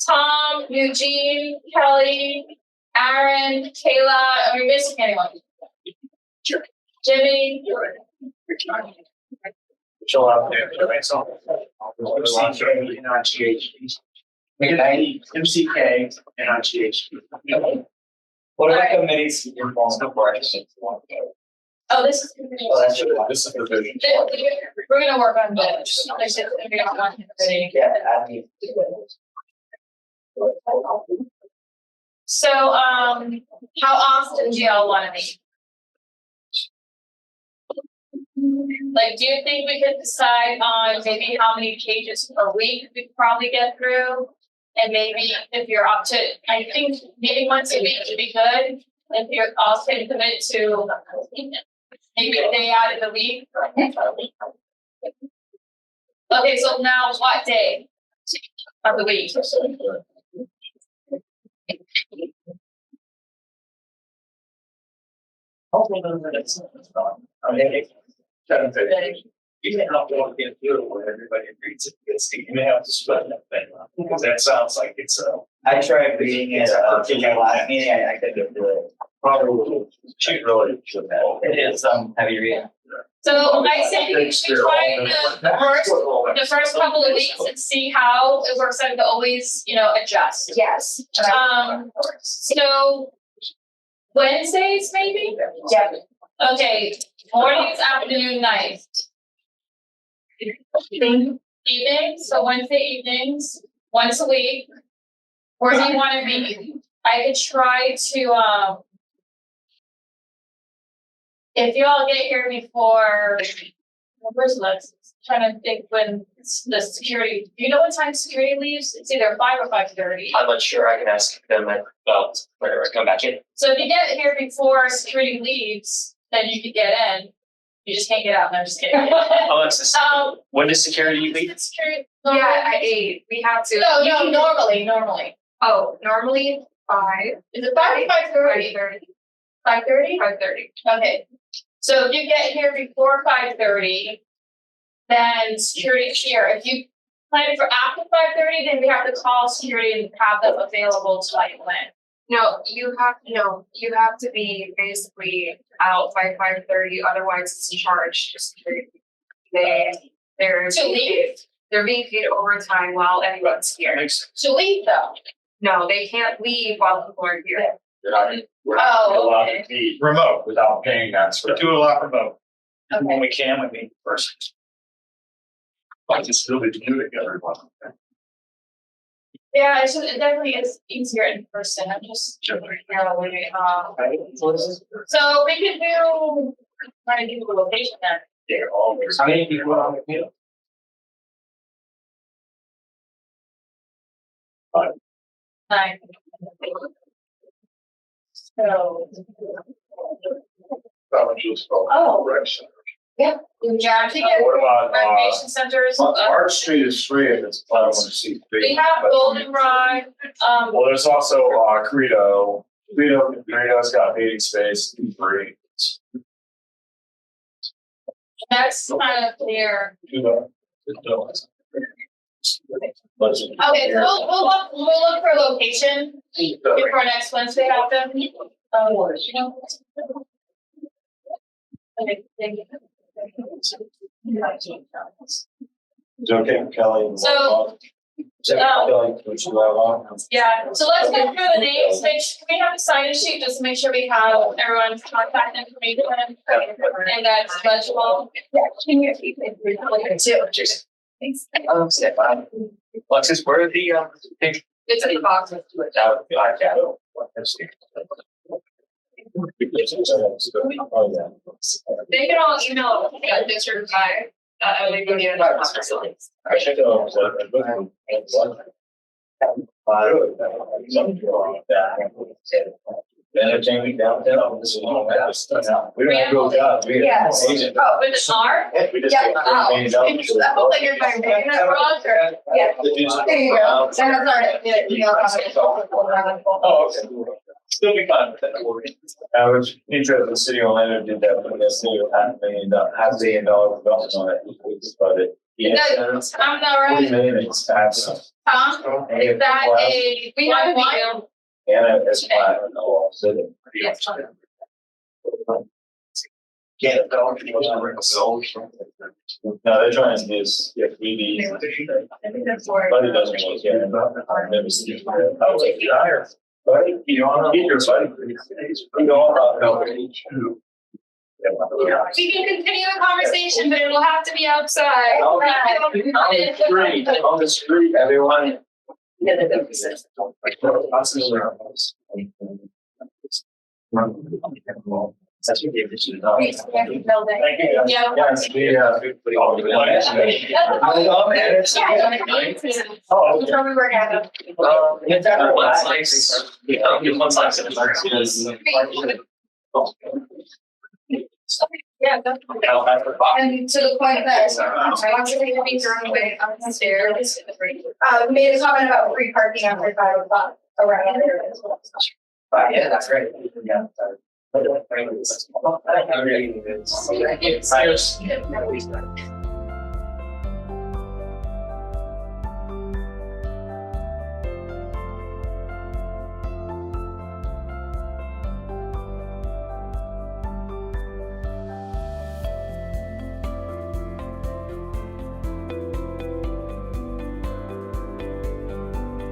Tom, Eugene, Kelly, Aaron, Kayla, are we missing anyone? Sure. Jimmy, Chill out there. MCK and on GH. What are the committees you're involved in? oh, this is. Oh, that's your one. This is the vision. We're gonna work on this. Like I said, we don't want anybody. Yeah, I mean. So, how often do y'all wanna meet? Like, do you think we could decide on maybe how many pages per week we could probably get through? And maybe if you're up to, I think maybe once a week would be good. If you're also commit to maybe a day out of the week. Okay, so now what day of the week? You may not want to get through it where everybody agrees it's, you may have to split that thing up, because that sounds like it's a. I tried reading it, in my last meeting, I couldn't do it. Probably, she really should have. It is, heavy reading. So I say we should try the first couple of weeks and see how it works out to always, adjust. Yes. So Wednesdays maybe? Yeah. Okay, mornings, afternoon, nights. Evenings, so Wednesday evenings, once a week. Where do you want to be? I could try to, if you all get here before, where's Lex? Trying to think when the security, do you know what time security leaves? It's either 5 or 5:30. I'm not sure, I can ask them about whenever I come back in. So if you get here before security leaves, then you could get in. You just can't get out. No, I'm just kidding. Alexis, when does security leave? Security. Yeah, at 8, we have to. No, normally. Oh, normally 5. Is it 5 or 5:30? 5:30? 5:30. Okay. So if you get here before 5:30, then security is here. If you plan it for after 5:30, then we have to call security and have them available to let you in. No, you have to be basically out by 5:30, otherwise it's charged. They're To leave? they're being paid overtime while everyone's here. To leave though. No, they can't leave while people are here. We're not Oh, allowed okay. to be remote without paying that. We do a lot remote. When Okay. we can, we meet in person. I can still be doing everyone. Yeah, it definitely is easier in person. I'm just So we can try to do the location then. They're always. How many people are on the field? Nine. So. Oh. Direction. Yeah, I think it What about, recreation centers. Arch Street is free if it's 501c3. We have Goldenrod, Well, there's also, Credo. Credo's got meeting space, free. that's kind of clear. Okay, so we'll look for a location before next Wednesday happens. Okay, thank you. It's okay, Kelly. So- Kelly, what you have on? Yeah, so let's go through the names, can we have a sign-in sheet just to make sure we have everyone's contact information and that's legible? Can you keep it? Thanks. Stefan. Alexis, where are the, pictures? It's in the box with two. That would be like that. Oh, yeah. They can all email pictures by, they can get it by facilities. I should go. Entertainment downtown, this is one of that. We don't have to go down. Yes. Oh, with the R? We just Yeah. get $3 million. I hope that you're fine, maybe that's wrong, or? Yeah. There you go. That's Oh, okay. Still be fun with that. I was interested, the city of Orlando did that, but the city of $500 million development on it, but it. That's- I'm not $40 right. million expensive. Tom, is that a, we have one? And it's flat and all, so that. Yes. Can't tell if you want to ring a bell. No, they're trying to do is, if we need, I think that's where. buddy doesn't want to get it. I've never seen it. I'll take you higher. Buddy, You want to keep your buddy. we know about it. We can continue the conversation, but it'll have to be outside. On the street, everyone. That's what gave it to the Thank you. Yeah. Yes, we, Oh, Tell me where to have it. Yeah, go. And to the point that, actually having your own way up the stairs. Made a comment about free parking after 5 o'clock around there as well. Yeah, that's great. Yeah. Yeah.